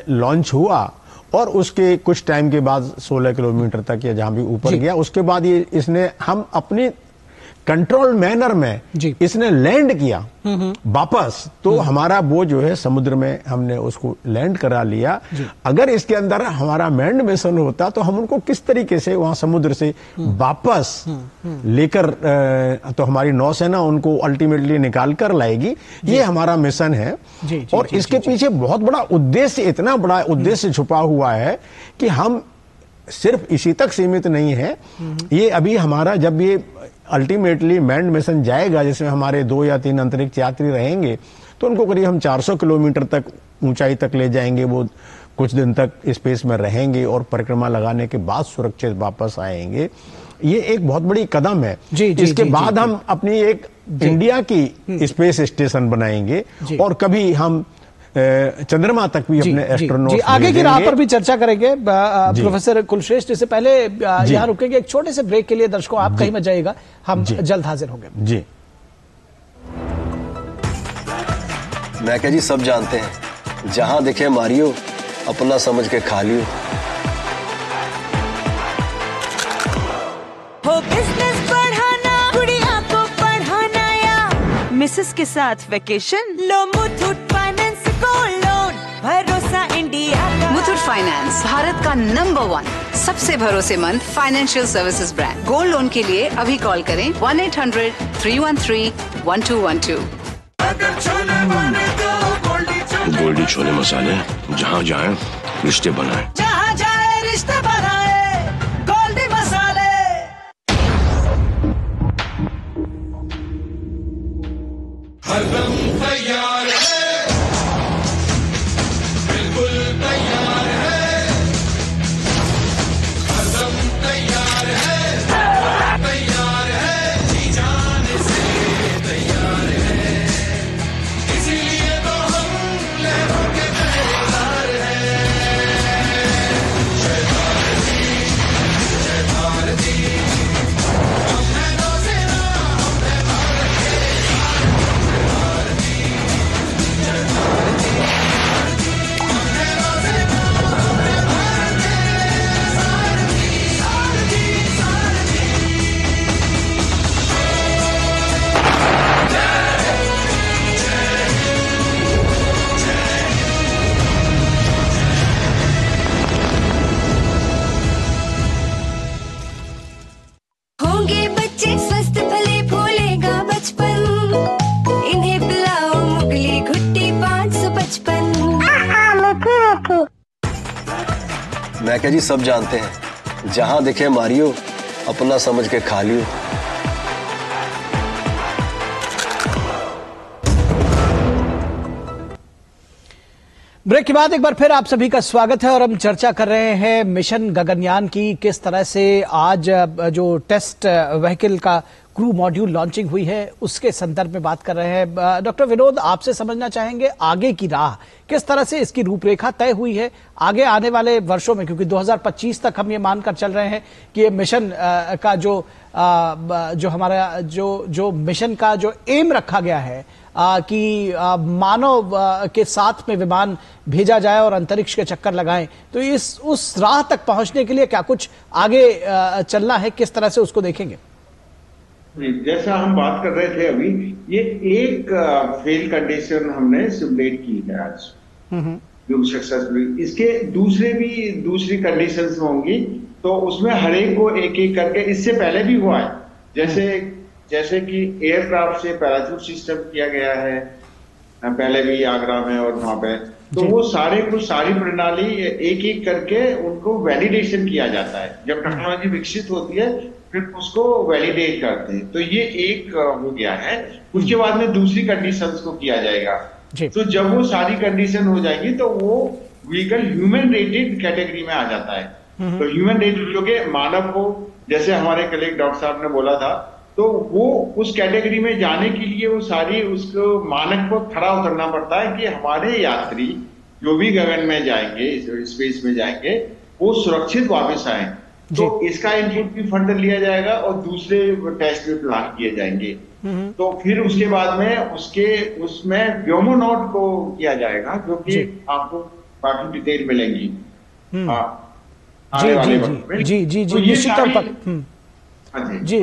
लॉन्च हुआ और उसके कुछ टाइम के बाद 16 किलोमीटर तक या जहां भी ऊपर गया, उसके बाद ये इसने हम अपनी कंट्रोल मैनर में इसने लैंड किया वापस, तो हमारा वो जो है समुद्र में हमने उसको लैंड करा लिया। अगर इसके अंदर हमारा मैंड मिशन होता तो हम उनको किस तरीके से वहां समुद्र से वापस लेकर, तो हमारी नौसेना उनको अल्टीमेटली निकाल कर लाएगी। ये हमारा मिशन है। और इसके पीछे बहुत बड़ा उद्देश्य, इतना बड़ा उद्देश्य छुपा हुआ है कि हम सिर्फ इसी तक सीमित नहीं है। ये अभी हमारा जब ये अल्टीमेटली मैंड मिशन जाएगा, जिसमें हमारे 2 या 3 अंतरिक्ष यात्री रहेंगे, तो उनको करीब हम 400 किलोमीटर तक ऊंचाई तक ले जाएंगे। वो कुछ दिन तक स्पेस में रहेंगे और परिक्रमा लगाने के बाद सुरक्षित वापस आएंगे। ये एक बहुत बड़ी कदम है। इसके बाद हम अपनी एक इंडिया की स्पेस स्टेशन बनाएंगे और कभी हम चंद्रमा तक भी अपने एस्ट्रोनॉट्स
आगे की राह पर भी चर्चा करेंगे। प्रोफेसर कुलश्रेष्ठ, इससे पहले यहाँ रुकेंगे एक छोटे से ब्रेक के लिए। दर्शकों, आप कहीं मत जाइएगा, हम जल्द हाजिर होंगे।
जी,
मैं क्या जी, सब जानते हैं, जहां दिखे मारियो, अपना समझ के खा लियो।
हो बिजनेस बढ़ाना, गुड़िया को पढ़ाना या मिसेस के साथ वेकेशन, लो मुथूट फाइनेंस गोल्ड लोन, भरोसा इंडिया का।
मुथूट फाइनेंस भारत का नंबर 1 सबसे भरोसेमंद financial services brand. Gold loan के लिए अभी कॉल करें 1-800-313-1212।
गोल्डी छोले मसाले, जहाँ जाए रिश्ते बनाए,
जहाँ जाए रिश्ते बनाए, गोल्डी मसाले।
हरदम तैयार है, बिल्कुल तैयार है, हरदम तैयार है, तैयार है, जी जाने से तैयार है, इसीलिए तो हम लहरों के पहरेदार हैं। जय भारती, जय भारती, हम हैं नौसेना, हम हैं भारत के, जय भारती, जय भारती, हम हैं नौसेना, हम हैं भारत के, सारथी, सारथी, सारथी।
होंगे बच्चे स्वस्थ भले फूलेगा बचपन, इन्हें पिलाओ मुगली घुट्टी 555।
मैं क्या जी, सब जानते हैं, जहां दिखे मारियो, अपना समझ के खा लियो।
ब्रेक के बाद एक बार फिर आप सभी का स्वागत है और हम चर्चा कर रहे हैं मिशन गगनयान की। किस तरह से आज जो टेस्ट व्हीकल का क्रू मॉड्यूल लॉन्चिंग हुई है उसके संदर्भ में बात कर रहे हैं। डॉक्टर विनोद, आपसे समझना चाहेंगे आगे की राह, किस तरह से इसकी रूपरेखा तय हुई है आगे आने वाले वर्षों में, क्योंकि 2025 तक हम ये मानकर चल रहे हैं कि ये मिशन का जो हमारा जो मिशन का जो एम रखा गया है कि मानव के साथ में विमान भेजा जाए और अंतरिक्ष के चक्कर लगाएं, तो उस राह तक पहुंचने के लिए क्या कुछ आगे चलना है, किस तरह से उसको देखेंगे?
जैसा हम बात कर रहे थे अभी, ये एक फेल कंडीशन हमने सिमुलेट की है आज, जो सक्सेसफुल। इसके दूसरी कंडीशंस होंगी, तो उसमें हर एक को एक एक करके, इससे पहले भी हुआ है, जैसे कि एयरक्राफ्ट से पैराशूट सिस्टम किया गया है पहले भी आगरा में और वहां पे, तो वो सारी प्रणाली एक एक करके उनको वैलिडेशन किया जाता है। जब टेक्नोलॉजी विकसित होती है फिर उसको वैलिडेट करते हैं। तो ये एक हो गया है। उसके बाद में दूसरी कंडीशंस को किया जाएगा। तो जब वो सारी कंडीशन हो जाएगी तो वो व्हीकल ह्यूमन रेटेड कैटेगरी में आ जाता है। तो ह्यूमन रेटेड जो कि मानव को, जैसे हमारे कलीग डॉक्टर साहब ने बोला था, तो वो उस कैटेगरी में जाने के लिए वो सारी उसको मानक को खड़ा उतरना पड़ता है कि हमारे यात्री जो भी गगन में जाएंगे, स्पेस में जाएंगे, वो सुरक्षित वापस आए। तो इसका इनपुट भी फंड लिया जाएगा और दूसरे टेस्ट भी प्लान किए जाएंगे। तो फिर उसके बाद में उसमें व्योमोनॉट को किया जाएगा, जो कि आपको काफी डिटेल मिलेंगी आने वाले वक्त में।
जी
तो ये सारी
जी,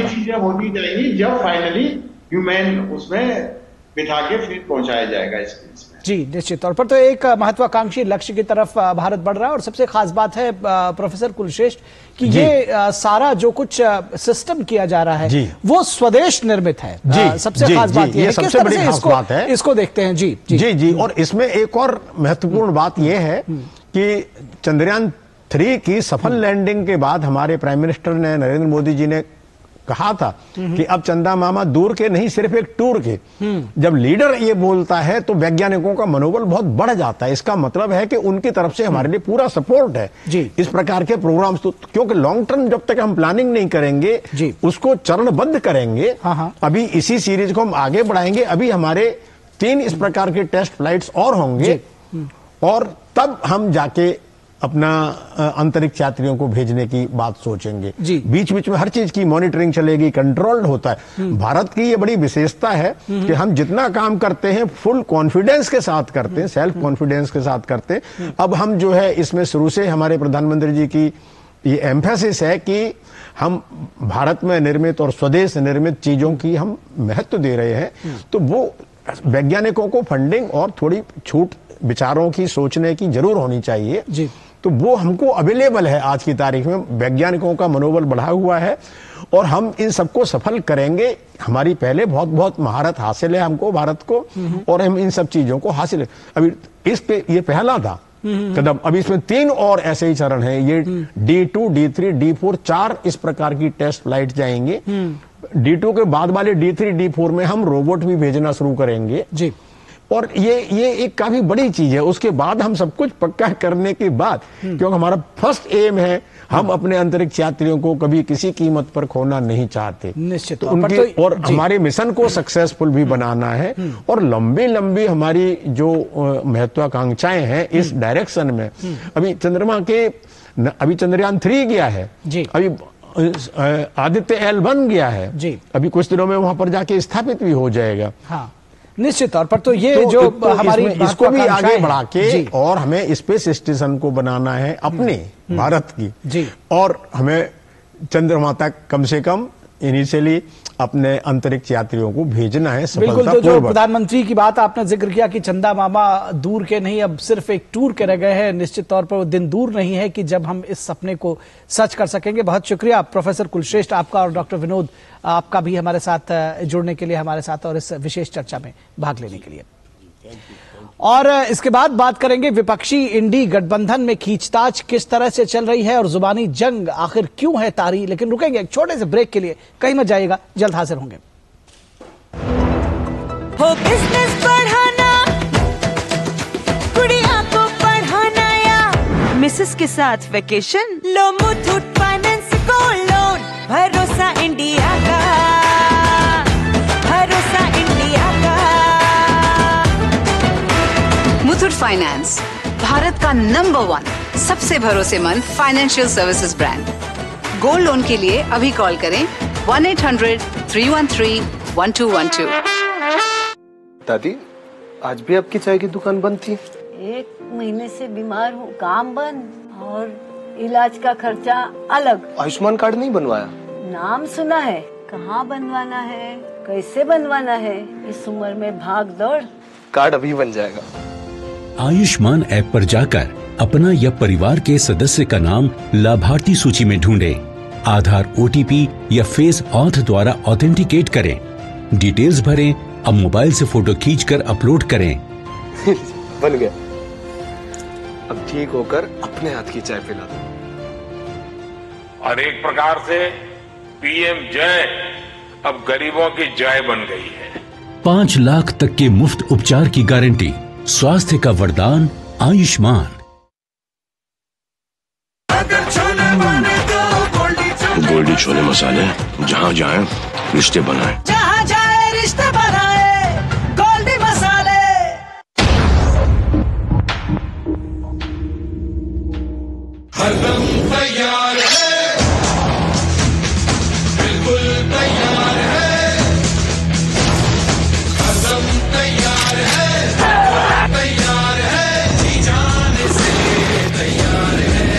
चीजें होती जाएंगी जब फाइनली ह्यूमन उसमें बिठा के फिर पहुंचाया जाएगा स्पेस में।
जी, निश्चित तौर पर तो एक महत्वाकांक्षी लक्ष्य की तरफ भारत बढ़ रहा है। और सबसे खास बात है प्रोफेसर कुलश्रेष्ठ कि ये सारा जो कुछ सिस्टम किया जा रहा है वो स्वदेश निर्मित है। सबसे खास बात ये
सबसे बड़ी खास बात है,
इसको देखते हैं।
जी। और इसमें एक और महत्वपूर्ण बात यह है कि चंद्रयान 3 की सफल लैंडिंग के बाद हमारे प्राइम मिनिस्टर ने, नरेंद्र मोदी जी ने कहा था कि अब चंदा मामा दूर के नहीं, सिर्फ एक टूर के। जब लीडर ये बोलता है तो वैज्ञानिकों का मनोबल बहुत बढ़ जाता है। इसका मतलब है कि उनकी तरफ से हमारे लिए पूरा सपोर्ट है इस प्रकार के प्रोग्राम्स। तो क्योंकि लॉन्ग टर्म जब तक हम प्लानिंग नहीं करेंगे, उसको चरणबद्ध करेंगे, अभी इसी सीरीज को हम आगे बढ़ाएंगे। अभी हमारे 3 इस प्रकार के टेस्ट फ्लाइट्स और होंगे और तब हम जाके अपना अंतरिक्ष यात्रियों को भेजने की बात सोचेंगे। बीच बीच में हर चीज की मॉनिटरिंग चलेगी, कंट्रोल्ड होता है। भारत की ये बड़ी विशेषता है कि हम जितना काम करते हैं फुल कॉन्फिडेंस के साथ करते हैं, सेल्फ कॉन्फिडेंस के साथ करते हैं। अब हम जो है इसमें शुरू से हमारे प्रधानमंत्री जी की ये एम्फेसिस है कि हम भारत में निर्मित और स्वदेश निर्मित चीजों की हम महत्व दे रहे हैं। तो वो वैज्ञानिकों को फंडिंग और थोड़ी छूट विचारों की सोचने की जरूर होनी चाहिए। तो वो हमको अवेलेबल है आज की तारीख में। वैज्ञानिकों का मनोबल बढ़ा हुआ है और हम इन सबको सफल करेंगे। हमारी पहले बहुत बहुत महारत हासिल है हमको, भारत को, और हम इन सब चीजों को हासिल, अभी इस पे ये पहला था कदम। अभी इसमें 3 और ऐसे ही चरण है। ये D2, D3, D4 4 इस प्रकार की टेस्ट फ्लाइट जाएंगे। D2 के बाद वाले D3, D4 में हम रोबोट भी भेजना शुरू करेंगे और ये एक काफी बड़ी चीज है। उसके बाद हम सब कुछ पक्का करने के बाद, क्योंकि हमारा फर्स्ट एम है, हम अपने अंतरिक्ष यात्रियों को कभी किसी कीमत पर खोना नहीं चाहते।
निश्चित
तो उनके और हमारे मिशन को सक्सेसफुल भी बनाना है और लंबी लंबी हमारी जो महत्वाकांक्षाएं हैं इस डायरेक्शन में। अभी अभी चंद्रयान 3 गया है, अभी आदित्य L1 गया है, अभी कुछ दिनों में वहां पर जाके स्थापित भी हो जाएगा।
निश्चित तौर पर तो ये जो हमारी
इसको भी आगे बढ़ा के और हमें स्पेस स्टेशन को बनाना है अपने भारत की, और हमें चंद्रमा तक कम से कम इनिशियली अपने अंतरिक्ष यात्रियों को भेजना है।
बिल्कुल, तो जो प्रधानमंत्री की बात आपने जिक्र किया कि चंदा मामा दूर के नहीं, अब सिर्फ एक टूर के रह गए हैं। निश्चित तौर पर वो दिन दूर नहीं है कि जब हम इस सपने को सच कर सकेंगे। बहुत शुक्रिया प्रोफेसर कुलश्रेष्ठ आपका और डॉक्टर विनोद आपका भी हमारे साथ जुड़ने के लिए, हमारे साथ और इस विशेष चर्चा में भाग लेने के लिए। और इसके बाद बात करेंगे विपक्षी इंडी गठबंधन में खींचतान किस तरह से चल रही है और जुबानी जंग आखिर क्यों है तारी। लेकिन रुकेंगे एक छोटे से ब्रेक के लिए, कहीं मत जाइएगा, जल्द हाजिर होंगे।
हो बिजनेस बढ़ाना, गुड़िया को पढ़ाना या मिसेस के साथ वेकेशन, लो मुथूट फाइनेंस गोल्ड लोन। भरोसा इंडिया का, भरोसा इंडिया का।
मुथूट फाइनेंस, भारत का नंबर 1 सबसे भरोसेमंद financial services brand. Gold loan के लिए अभी कॉल करें 1-800-313-1212।
दादी, आज भी आपकी चाय की दुकान बंद थी?
1 महीने से बीमार हूँ, काम बंद और इलाज का खर्चा अलग।
आयुष्मान कार्ड नहीं बनवाया?
नाम सुना है, कहाँ बनवाना है, कैसे बनवाना है, इस उम्र में भाग दौड़।
कार्ड अभी बन जाएगा।
आयुष्मान ऐप पर जाकर अपना या परिवार के सदस्य का नाम लाभार्थी सूची में ढूंढें। आधार, ओटीपी या फेस ऑथ द्वारा ऑथेंटिकेट करें। डिटेल्स भरें। अब मोबाइल से फोटो खींचकर अपलोड करें।
बन गया। अब ठीक होकर अपने हाथ की चाय पिला दो।
और एक प्रकार से पीएम जय अब गरीबों की जय बन गई है।
5 लाख तक के मुफ्त उपचार की गारंटी। स्वास्थ्य का वरदान आयुष्मान।
गोल्डी छोले मसाले, जहाँ जाए रिश्ते बनाए।
जहाँ जाए रिश्ते बनाए, गोल्डी मसाले।
हरदम तैयार है, बिल्कुल तैयार है, हरदम तैयार है, तैयार है, जी जाने से तैयार है,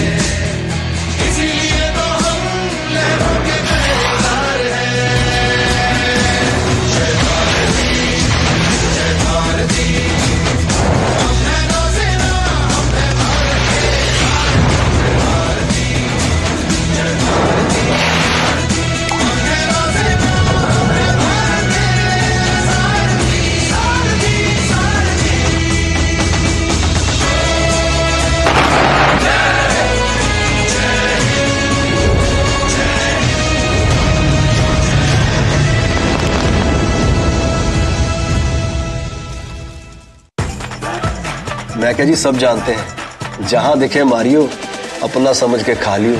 इसीलिए तो हम लहरों के पहरेदार हैं। जय भारती, जय भारती, हम हैं नौसेना, हम हैं भारत के, जय भारती, जय भारती, हम हैं नौसेना, हम हैं भारत के, सारथी, सारथी, सारथी।
मैं क्या जी सब जानते हैं, जहां दिखे मारियो, अपना समझ के खा लियो।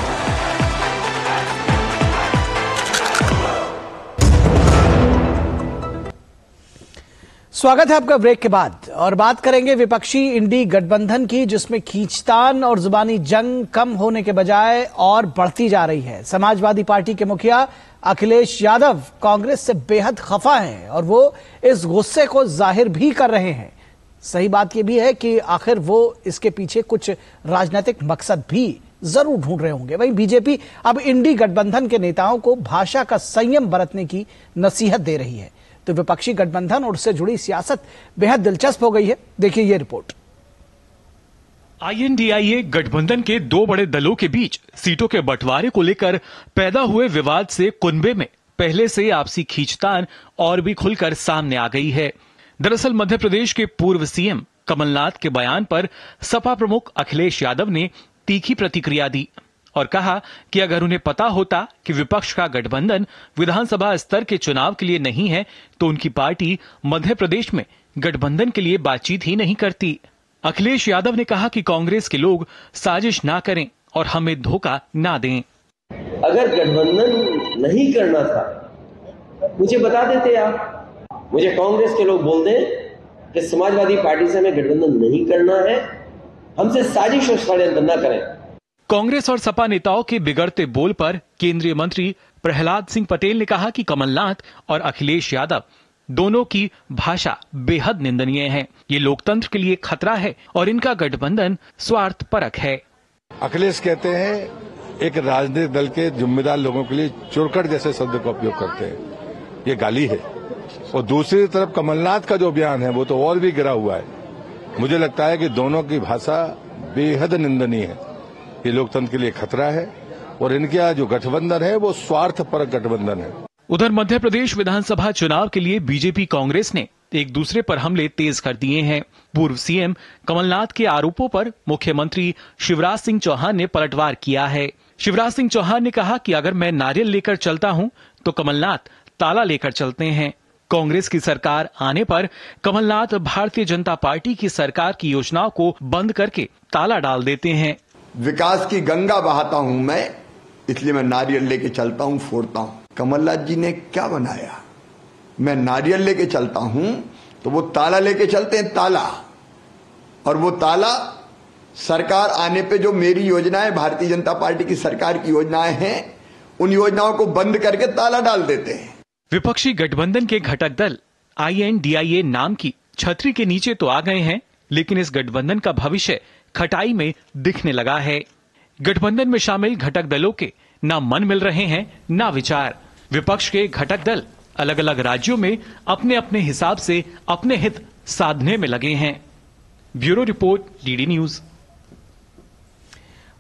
स्वागत है आपका ब्रेक के बाद और बात करेंगे विपक्षी इंडी गठबंधन की, जिसमें खींचतान और जुबानी जंग कम होने के बजाय और बढ़ती जा रही है। समाजवादी पार्टी के मुखिया अखिलेश यादव कांग्रेस से बेहद खफा हैं और वो इस गुस्से को जाहिर भी कर रहे हैं। सही बात यह भी है कि आखिर वो इसके पीछे कुछ राजनीतिक मकसद भी जरूर ढूंढ रहे होंगे। वहीं बीजेपी अब इंडी गठबंधन के नेताओं को भाषा का संयम बरतने की नसीहत दे रही है। तो विपक्षी गठबंधन और उससे जुड़ी सियासत बेहद दिलचस्प हो गई है। देखिए ये रिपोर्ट।
INDIA गठबंधन के दो बड़े दलों के बीच सीटों के बंटवारे को लेकर पैदा हुए विवाद से कुनबे में पहले से आपसी खींचतान और भी खुलकर सामने आ गई है। दरअसल मध्य प्रदेश के पूर्व सीएम कमलनाथ के बयान पर सपा प्रमुख अखिलेश यादव ने तीखी प्रतिक्रिया दी और कहा कि अगर उन्हें पता होता कि विपक्ष का गठबंधन विधानसभा स्तर के चुनाव के लिए नहीं है तो उनकी पार्टी मध्य प्रदेश में गठबंधन के लिए बातचीत ही नहीं करती। अखिलेश यादव ने कहा कि कांग्रेस के लोग साजिश ना करें और हमें धोखा ना दें।
अगर गठबंधन नहीं करना था मुझे बता देते आप। मुझे कांग्रेस के लोग बोल दें कि समाजवादी पार्टी से हमें गठबंधन नहीं करना है, हमसे साजिश और षड्यंत्र न करें।
कांग्रेस और सपा नेताओं के बिगड़ते बोल पर केंद्रीय मंत्री प्रहलाद सिंह पटेल ने कहा कि कमलनाथ और अखिलेश यादव दोनों की भाषा बेहद निंदनीय है। ये लोकतंत्र के लिए खतरा है और इनका गठबंधन स्वार्थपरक है।
अखिलेश कहते हैं एक राजनीतिक दल के जिम्मेदार लोगों के लिए चोरकट जैसे शब्द का उपयोग करते हैं, ये गाली है। और दूसरी तरफ कमलनाथ का जो बयान है वो तो और भी गिरा हुआ है। मुझे लगता है कि दोनों की भाषा बेहद निंदनीय है। ये लोकतंत्र के लिए खतरा है और इनका जो गठबंधन है वो स्वार्थपरक गठबंधन है।
उधर मध्य प्रदेश विधानसभा चुनाव के लिए बीजेपी कांग्रेस ने एक दूसरे पर हमले तेज कर दिए हैं। पूर्व सीएम कमलनाथ के आरोपों पर मुख्यमंत्री शिवराज सिंह चौहान ने पलटवार किया है। शिवराज सिंह चौहान ने कहा कि अगर मैं नारियल लेकर चलता हूं तो कमलनाथ ताला लेकर चलते हैं। कांग्रेस की सरकार आने पर कमलनाथ भारतीय जनता पार्टी की सरकार की योजनाओं को बंद करके ताला डाल देते हैं।
विकास की गंगा बहाता हूं मैं, इसलिए मैं नारियल लेके चलता हूं, फोड़ता हूं। कमलनाथ जी ने क्या बनाया? मैं नारियल लेके चलता हूं तो वो ताला लेके चलते हैं, ताला। और वो ताला सरकार आने पे जो मेरी योजनाएं, भारतीय जनता पार्टी की सरकार की योजनाएं हैं, उन योजनाओं को बंद करके ताला डाल देते हैं।
विपक्षी गठबंधन के घटक दल INDIA नाम की छतरी के नीचे तो आ गए हैं, लेकिन इस गठबंधन का भविष्य खटाई में दिखने लगा है। गठबंधन में शामिल घटक दलों के ना मन मिल रहे हैं ना विचार। विपक्ष के घटक दल अलग अलग राज्यों में अपने अपने हिसाब से अपने हित साधने में लगे हैं। Bureau report, DD news.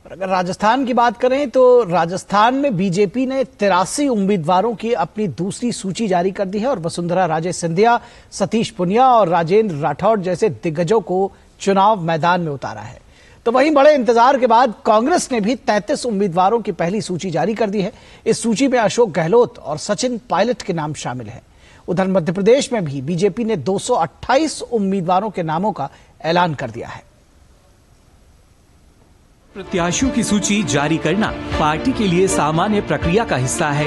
और अगर राजस्थान की बात करें तो राजस्थान में बीजेपी ने 83 उम्मीदवारों की अपनी दूसरी सूची जारी कर दी है और वसुंधरा राजे सिंधिया, सतीश पुनिया और राजेंद्र राठौड़ जैसे दिग्गजों को चुनाव मैदान में उतारा है। तो वहीं बड़े इंतजार के बाद कांग्रेस ने भी 33 उम्मीदवारों की पहली सूची जारी कर दी है। इस सूची में अशोक गहलोत और सचिन पायलट के नाम शामिल हैं। उधर मध्य प्रदेश में भी बीजेपी ने 228 उम्मीदवारों के नामों का ऐलान कर दिया है।
प्रत्याशियों की सूची जारी करना पार्टी के लिए सामान्य प्रक्रिया का हिस्सा है,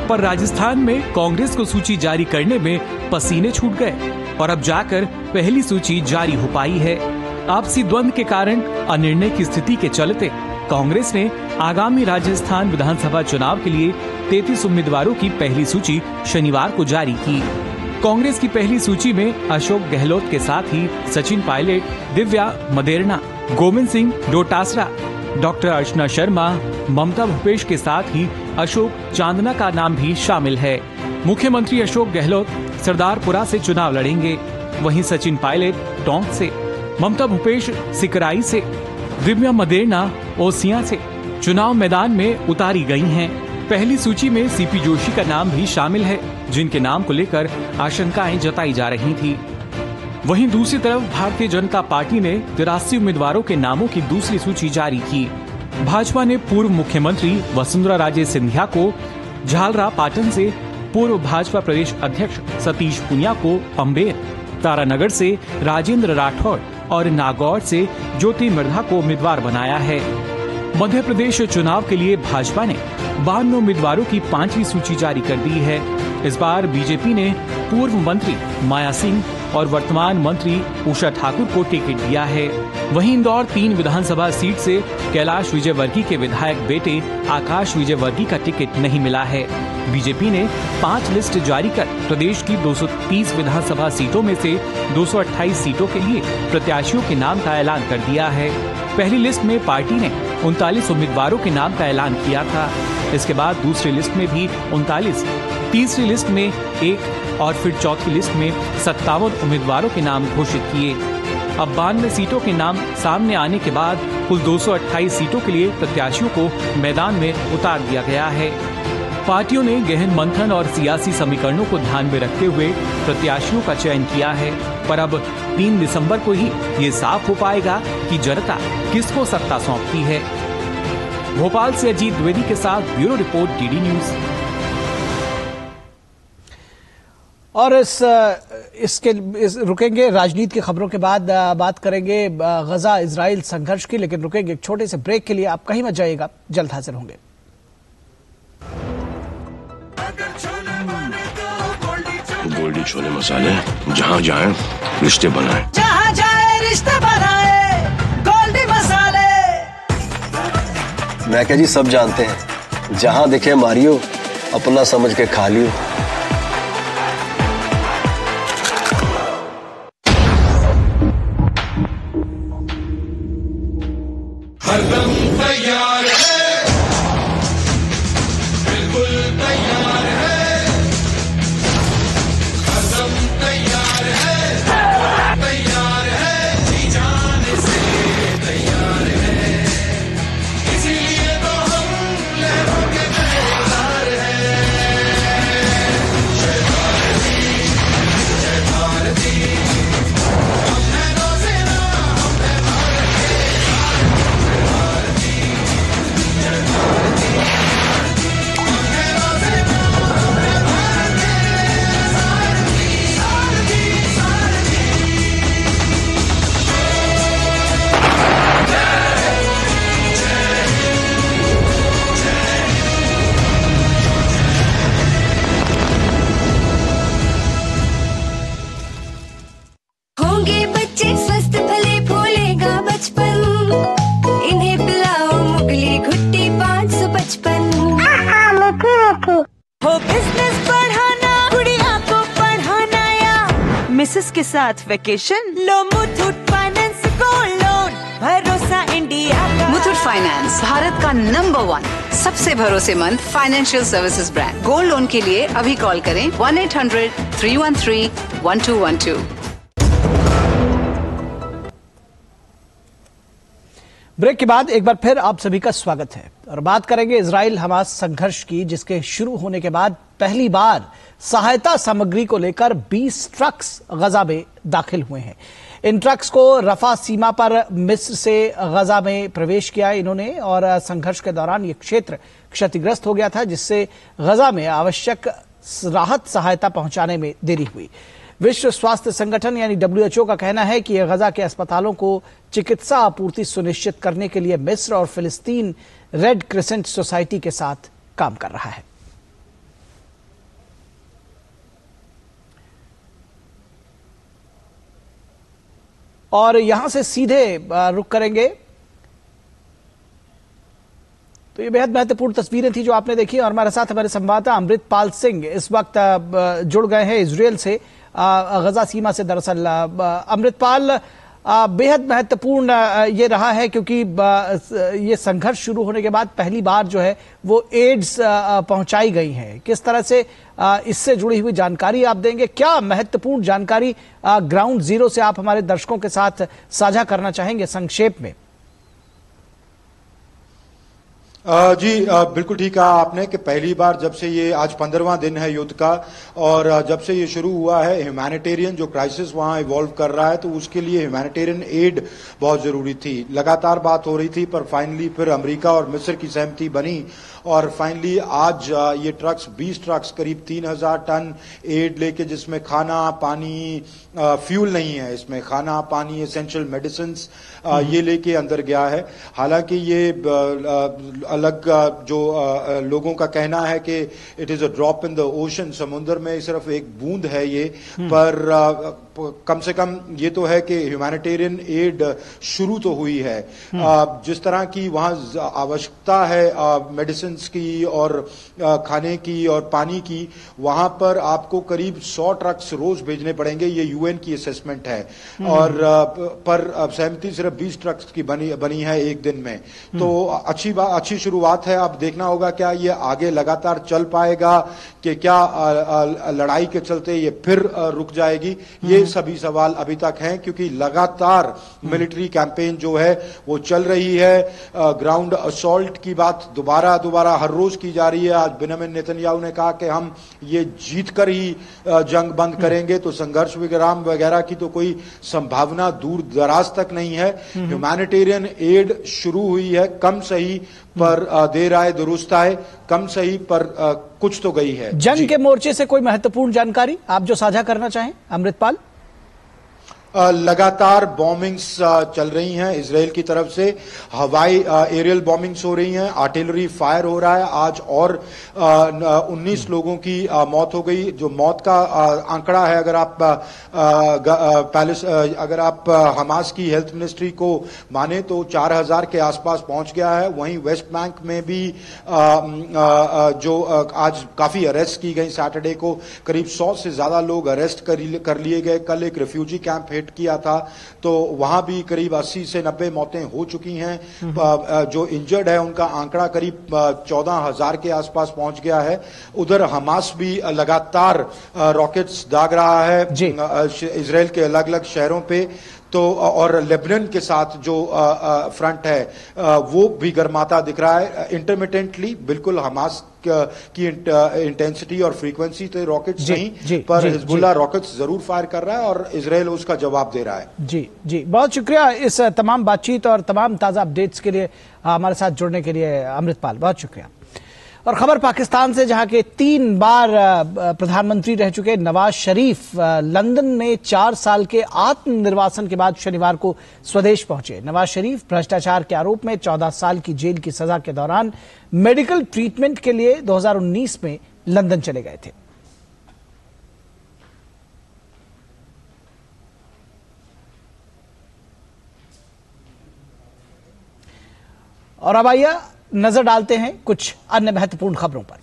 पर राजस्थान में कांग्रेस को सूची जारी करने में पसीने छूट गए और अब जाकर पहली सूची जारी हो पाई है। आपसी द्वंद के कारण अनिर्णय की स्थिति के चलते कांग्रेस ने आगामी राजस्थान विधानसभा चुनाव के लिए 33 उम्मीदवारों की पहली सूची शनिवार को जारी की। कांग्रेस की पहली सूची में अशोक गहलोत के साथ ही सचिन पायलट, दिव्या मदेरणा, गोविंद सिंह डोटासरा, डॉक्टर अर्चना शर्मा, ममता भूपेश के साथ ही अशोक चांदना का नाम भी शामिल है। मुख्यमंत्री अशोक गहलोत सरदारपुरा से चुनाव लड़ेंगे, वहीं सचिन पायलट टोंक से, ममता भूपेश सिकराई से, दिव्या मदेरणा ओसियां से चुनाव मैदान में उतारी गई हैं। पहली सूची में सीपी जोशी का नाम भी शामिल है, जिनके नाम को लेकर आशंकाएं जताई जा रही थी। वहीं दूसरी तरफ भारतीय जनता पार्टी ने 83 उम्मीदवारों के नामों की दूसरी सूची जारी की। भाजपा ने पूर्व मुख्यमंत्री वसुंधरा राजे सिंधिया को झालरा पाटन से, पूर्व भाजपा प्रदेश अध्यक्ष सतीश पुनिया को अम्बेर, तारानगर से राजेंद्र राठौड़ और नागौर से ज्योति मिर्धा को उम्मीदवार बनाया है। मध्य प्रदेश चुनाव के लिए भाजपा ने 52 उम्मीदवारों की 5वीं सूची जारी कर दी है। इस बार बीजेपी ने पूर्व मंत्री माया सिंह और वर्तमान मंत्री उषा ठाकुर को टिकट दिया है। वहीं इंदौर 3 विधानसभा सीट से कैलाश विजयवर्गीय के विधायक बेटे आकाश विजयवर्गीय का टिकट नहीं मिला है। बीजेपी ने 5 लिस्ट जारी कर प्रदेश की 230 विधानसभा सीटों में से 228 सीटों के लिए प्रत्याशियों के नाम का ऐलान कर दिया है। पहली लिस्ट में पार्टी ने 39 उम्मीदवारों के नाम का ऐलान किया था। इसके बाद दूसरी लिस्ट में भी 39, तीसरी लिस्ट में 1 और फिर चौथी लिस्ट में 57 उम्मीदवारों के नाम घोषित किए। अब 92 सीटों के नाम सामने आने के बाद कुल 228 सीटों के लिए प्रत्याशियों को मैदान में उतार दिया गया है। पार्टियों ने गहन मंथन और सियासी समीकरणों को ध्यान में रखते हुए प्रत्याशियों का चयन किया है, पर अब 3 दिसंबर को ही ये साफ हो पाएगा कि जनता किसको सत्ता सौंपती है। भोपाल से अजीत द्विवेदी के साथ ब्यूरो रिपोर्ट, डीडी न्यूज।
और रुकेंगे राजनीति की खबरों के बाद बात करेंगे गजा इजराइल संघर्ष की, लेकिन रुकेंगे एक छोटे से ब्रेक के लिए। आप कहीं मत जाइएगा, जल्द हाजिर होंगे।
गोल्डी छोले मसाले, जहाँ जाए रिश्ते बनाए,
जहाँ जाए रिश्ते बनाए, गोल्डी मसाले।
मैं क्या जी, सब जानते हैं, जहाँ दिखे मारियो, अपना समझ के खा लियो।
हरदम तैयार है, बिल्कुल तैयार है, हरदम तैयार है, जी जाने से तैयार है, इसीलिए तो हम लहरों के तैयार हैं। जय भारती, जय भारती, हम हैं नौसेना, हम हैं भारत के
होंगे बच्चे स्वस्थ भले फूलेगा बचपन, इन्हें पिलाओ मुगली घुट्टी 555।
हो बिजनेस बढ़ाना, गुड़िया को पढ़ाना या मिसेस के साथ वेकेशन, लो मुथूट फाइनेंस गोल्ड लोन, भरोसा इंडिया का।
मुथूट फाइनेंस भारत का नंबर 1 सबसे भरोसेमंद financial services brand. Gold loan के लिए अभी कॉल करें 1-800-313-1212।
ब्रेक के बाद एक बार फिर आप सभी का स्वागत है और बात करेंगे इजराइल हमास संघर्ष की, जिसके शुरू होने के बाद पहली बार सहायता सामग्री को लेकर 20 ट्रक्स गजा में दाखिल हुए हैं। इन ट्रक्स को रफा सीमा पर मिस्र से गजा में प्रवेश किया इन्होंने और संघर्ष के दौरान ये क्षेत्र क्षतिग्रस्त हो गया था, जिससे गजा में आवश्यक राहत सहायता पहुंचाने में देरी हुई। विश्व स्वास्थ्य संगठन यानी WHO का कहना है कि यह गजा के अस्पतालों को चिकित्सा आपूर्ति सुनिश्चित करने के लिए मिस्र और फिलिस्तीन रेड क्रिसेंट सोसाइटी के साथ काम कर रहा है। और यहां से सीधे रुक करेंगे, तो ये बेहद महत्वपूर्ण तस्वीरें थी जो आपने देखी और हमारे साथ हमारे संवाददाता अमृतपाल सिंह इस वक्त जुड़ गए हैं इजराइल से, गजा सीमा से। दरअसल अमृतपाल, बेहद महत्वपूर्ण ये रहा है क्योंकि ये संघर्ष शुरू होने के बाद पहली बार जो है वो एड्स पहुंचाई गई हैं। किस तरह से इससे जुड़ी हुई जानकारी आप देंगे? क्या महत्वपूर्ण जानकारी ग्राउंड जीरो से आप हमारे दर्शकों के साथ साझा करना चाहेंगे संक्षेप में?
जी बिल्कुल ठीक कहा आपने कि पहली बार जब से ये आज 15वां दिन है युद्ध का और जब से ये शुरू हुआ है, ह्यूमैनिटेरियन जो क्राइसिस वहां इवॉल्व कर रहा है, तो उसके लिए ह्यूमैनिटेरियन एड बहुत जरूरी थी। लगातार बात हो रही थी पर फाइनली फिर अमेरिका और मिस्र की सहमति बनी और फाइनली आज ये ट्रक्स 20 ट्रक्स करीब 3000 टन एड लेके, जिसमें खाना पानी, फ्यूल नहीं है, इसमें खाना पानी एसेंशियल मेडिसिन ये लेके अंदर गया है। हालांकि ये अलग जो लोगों का कहना है कि it is a drop in the ocean, समुद्र में सिर्फ एक बूंद है ये, पर कम से कम ये तो है कि ह्यूमैनिटेरियन एड शुरू तो हुई है। जिस तरह की वहां आवश्यकता है मेडिसिन की और खाने की और पानी की, वहां पर आपको करीब 100 ट्रक्स रोज भेजने पड़ेंगे, ये यूएन की असेसमेंट है। और पर सहमति सिर्फ 20 ट्रक्स की बनी है एक दिन में, तो अच्छी शुरुआत है। अब देखना होगा क्या ये आगे लगातार चल पाएगा कि क्या लड़ाई के चलते ये फिर रुक जाएगी, ये सभी सवाल अभी तक हैं, क्योंकि लगातार मिलिट्री कैंपेन जो है वो चल रही है। ग्राउंड असॉल्ट की बात दोबारा हर रोज की जा रही है। आज बेंजामिन नेतन्याहू ने कहा कि हम ये जीतकर ही जंग बंद करेंगे, तो संघर्ष विराम वगैरह की तो कोई संभावना दूर दराज तक नहीं है। ह्यूमैनिटेरियन एड शुरू हुई है, कम सही पर देर आए दुरुस्त आए, कम सही पर कुछ तो गई है।
जंग के मोर्चे से कोई महत्वपूर्ण जानकारी आप जो साझा करना चाहें अमृतपाल?
लगातार बॉम्बिंग्स चल रही हैं इजराइल की तरफ से, हवाई एरियल बॉम्बिंग्स हो रही हैं, आर्टिलरी फायर हो रहा है। आज और 19 लोगों की मौत हो गई। जो मौत का आंकड़ा है, अगर आप हमास की हेल्थ मिनिस्ट्री को माने तो 4000 के आसपास पहुंच गया है। वहीं वेस्ट बैंक में भी जो आज काफी अरेस्ट की गई, सैटरडे को करीब 100 से ज्यादा लोग अरेस्ट कर लिए गए। कल एक रिफ्यूजी कैंप किया था तो वहां भी करीब 80 से 90 मौतें हो चुकी हैं। जो इंजर्ड है उनका आंकड़ा करीब 14,000 के आसपास पहुंच गया है। उधर हमास भी लगातार रॉकेट्स दाग रहा है इजराइल के अलग अलग शहरों पे, तो और लेबनान के साथ जो फ्रंट है वो भी गर्माता दिख रहा है इंटरमिटेंटली। बिल्कुल हमास की इंटेंसिटी और फ्रीक्वेंसी तो रॉकेट्स नहीं, पर हिजबुल्लाह रॉकेट्स जरूर फायर कर रहा है और इजराइल उसका जवाब दे रहा है।
जी बहुत शुक्रिया इस तमाम बातचीत और तमाम ताजा अपडेट्स के लिए, हमारे साथ जुड़ने के लिए अमृतपाल, बहुत शुक्रिया। और खबर पाकिस्तान से, जहां के 3 बार प्रधानमंत्री रह चुके नवाज शरीफ लंदन में 4 साल के आत्मनिर्वासन के बाद शनिवार को स्वदेश पहुंचे। नवाज शरीफ भ्रष्टाचार के आरोप में 14 साल की जेल की सजा के दौरान मेडिकल ट्रीटमेंट के लिए 2019 में लंदन चले गए थे। और अब आइए नजर डालते हैं कुछ अन्य महत्वपूर्ण खबरों पर।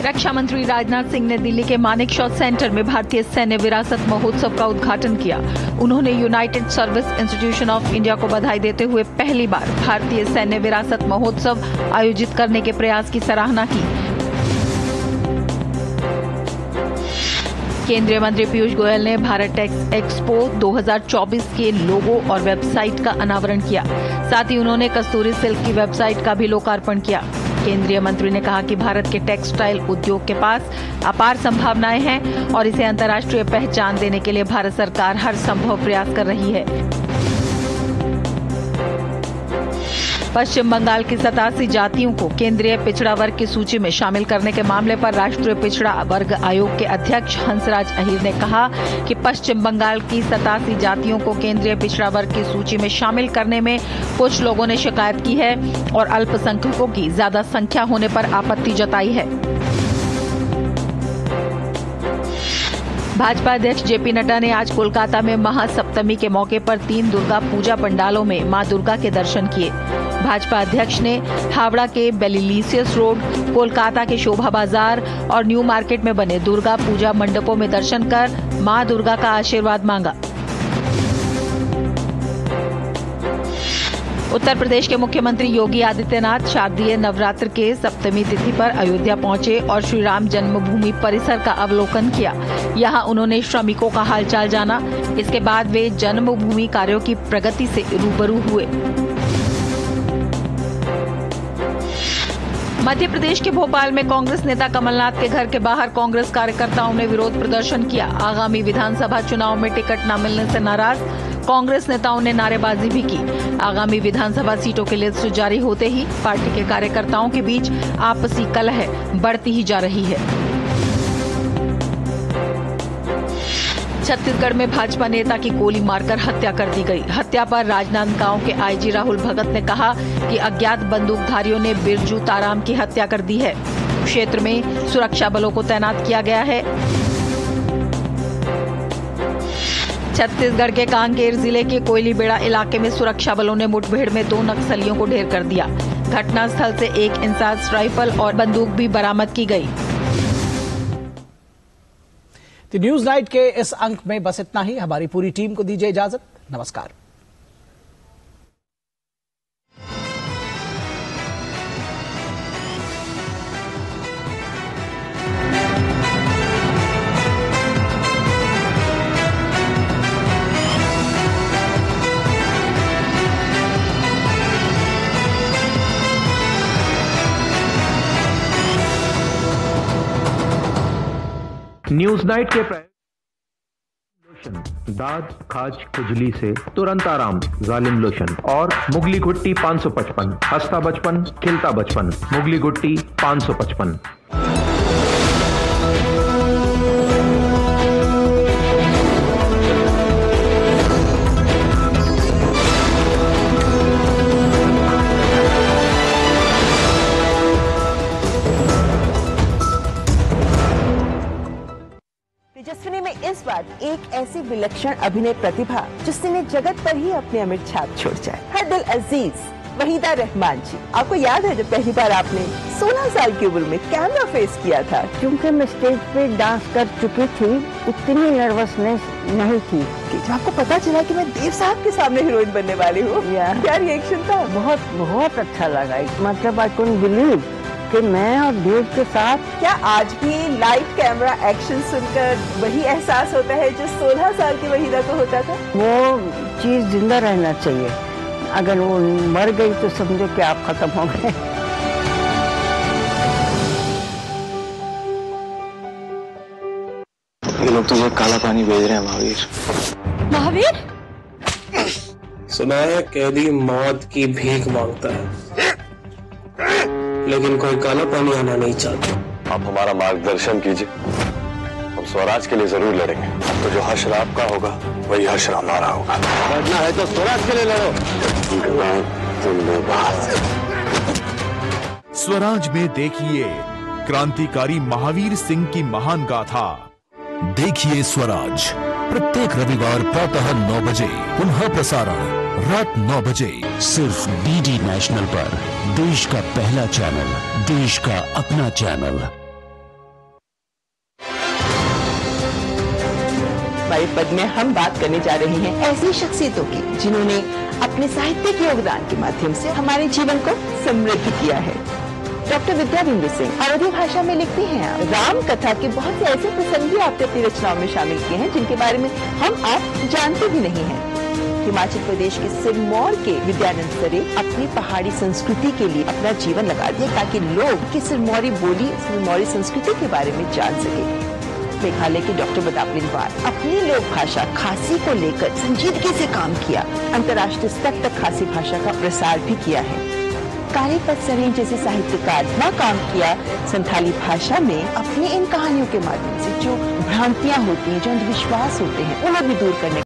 रक्षा मंत्री राजनाथ सिंह ने दिल्ली के मानेकशॉ सेंटर में भारतीय सैन्य विरासत महोत्सव का उद्घाटन किया। उन्होंने United service institution of India को बधाई देते हुए पहली बार भारतीय सैन्य विरासत महोत्सव आयोजित करने के प्रयास की सराहना की। केंद्रीय मंत्री पीयूष गोयल ने भारत टेक्स एक्सपो 2024 के लोगो और वेबसाइट का अनावरण किया। साथ ही उन्होंने कस्तूरी सिल्क की वेबसाइट का भी लोकार्पण किया। केंद्रीय मंत्री ने कहा कि भारत के टेक्सटाइल उद्योग के पास अपार संभावनाएं हैं और इसे अंतर्राष्ट्रीय पहचान देने के लिए भारत सरकार हर संभव प्रयास कर रही है। पश्चिम बंगाल की 87 जातियों को केंद्रीय पिछड़ा वर्ग की सूची में शामिल करने के मामले पर राष्ट्रीय पिछड़ा वर्ग आयोग के अध्यक्ष हंसराज अहीर ने कहा कि पश्चिम बंगाल की 87 जातियों को केंद्रीय पिछड़ा वर्ग की सूची में शामिल करने में कुछ लोगों ने शिकायत की है और अल्पसंख्यकों की ज्यादा संख्या होने पर आपत्ति जताई है। भाजपा अध्यक्ष जेपी नड्डा ने आज कोलकाता में महासप्तमी के मौके पर 3 दुर्गा पूजा पंडालों में मां दुर्गा के दर्शन किए। भाजपा अध्यक्ष ने हावड़ा के बेलिलिसियस रोड, कोलकाता के शोभा बाजार और न्यू मार्केट में बने दुर्गा पूजा मंडपों में दर्शन कर मां दुर्गा का आशीर्वाद मांगा। उत्तर प्रदेश के मुख्यमंत्री योगी आदित्यनाथ शारदीय नवरात्र के सप्तमी तिथि पर अयोध्या पहुंचे और श्री राम जन्मभूमि परिसर का अवलोकन किया। यहां उन्होंने श्रमिकों का हालचाल जाना। इसके बाद वे जन्मभूमि कार्यों की प्रगति से रूबरू हुए। मध्य प्रदेश के भोपाल में कांग्रेस नेता कमलनाथ के घर के बाहर कांग्रेस कार्यकर्ताओं ने विरोध प्रदर्शन किया। आगामी विधानसभा चुनाव में टिकट न मिलने से नाराज कांग्रेस नेताओं ने नारेबाजी भी की। आगामी विधानसभा सीटों की लिस्ट जारी होते ही पार्टी के कार्यकर्ताओं के बीच आपसी कलह बढ़ती ही जा रही है। छत्तीसगढ़ में भाजपा नेता की गोली मारकर हत्या कर दी गई। हत्या पर राजनांदगांव के आईजी राहुल भगत ने कहा कि अज्ञात बंदूकधारियों ने बिरजू ताराम की हत्या कर दी है। क्षेत्र में सुरक्षा बलों को तैनात किया गया है। छत्तीसगढ़ के कांकेर जिले के कोयलीबेड़ा इलाके में सुरक्षा बलों ने मुठभेड़ में 2 नक्सलियों को ढेर कर दिया। घटनास्थल से एक इंसास राइफल और बंदूक भी बरामद की गई।
तो न्यूज नाइट के इस अंक में बस इतना ही। हमारी पूरी टीम को दीजिए इजाजत। नमस्कार।
न्यूज नाइट के दाद खाज खुजली से तुरंत आराम जालिम लोशन और मुगली गुट्टी 555 हंसता बचपन खिलता बचपन मुगली गुट्टी 555।
तेजस्विनी में इस बार एक ऐसी विलक्षण अभिनय प्रतिभा जिसने जगत पर ही अपनी अमिट छाप छोड़ जाए। हर दिल अजीज वहीदा रहमान जी, आपको याद है जब पहली बार आपने 16 साल की उम्र में कैमरा फेस किया था?
क्योंकि मैं स्टेज पे डांस कर चुकी थी, उतनी नर्वसनेस नहीं थी।
जब आपको पता चला कि मैं देव साहब के सामने हीरोइन बनने वाली हूँ, क्या रिएक्शन था?
बहुत अच्छा लगा। मतलब आई कुडंट बिलीव कि मैं और देव के साथ।
क्या आज भी लाइव कैमरा एक्शन सुनकर वही एहसास होता है जो 16 साल की वहीदा को होता था?
वो चीज जिंदा रहना चाहिए। अगर वो मर गई तो समझो कि आप खत्म हो गए।
ये लोग तुझे काला पानी भेज रहे हैं महावीर।
महावीर?
सुना है कैदी मौत की भीख मांगता है, लेकिन कोई काला पानी आना नहीं चाहता।
आप हमारा मार्गदर्शन कीजिए, हम स्वराज के लिए जरूर लड़ेंगे। तो जो हश्र आपका होगा वही हश्र हमारा होगा। लड़ना है तो स्वराज के लिए लड़ो।
स्वराज में देखिए क्रांतिकारी महावीर सिंह की महान गाथा। देखिए स्वराज प्रत्येक रविवार प्रातः 9 बजे, पुनः प्रसारण रात 9 बजे, सिर्फ डीडी नेशनल पर। देश का पहला चैनल, देश का अपना चैनल।
हमारे पद में हम बात करने जा रहे हैं ऐसी शख्सियतों की जिन्होंने अपने साहित्यिक योगदान के माध्यम से हमारे जीवन को समृद्ध किया है। डॉक्टर विद्या बिंदु सिंह अवधी भाषा में लिखती हैं आप। राम कथा के बहुत से ऐसे प्रसंग भी आपने अपनी रचनाओं में शामिल किए हैं जिनके बारे में हम आप जानते भी नहीं हैं। हिमाचल प्रदेश के सिरमौर के विद्यानंद सरे अपनी पहाड़ी संस्कृति के लिए अपना जीवन लगा दिया ताकि लोग की सिरमौरी बोली, सिरमौरी संस्कृति के बारे में जान सके। मेघालय के डॉक्टर बदापलिन वार अपनी लोक भाषा खासी को लेकर संजीदगी से काम किया, अंतर्राष्ट्रीय स्तर तक खासी भाषा का प्रसार भी किया है। कालीपत सरेन जैसे साहित्यकार न काम किया संथाली भाषा में अपनी इन कहानियों के माध्यम से जो भ्रांतियां होती हैं, जो अंधविश्वास होते हैं, उन्हें भी दूर करने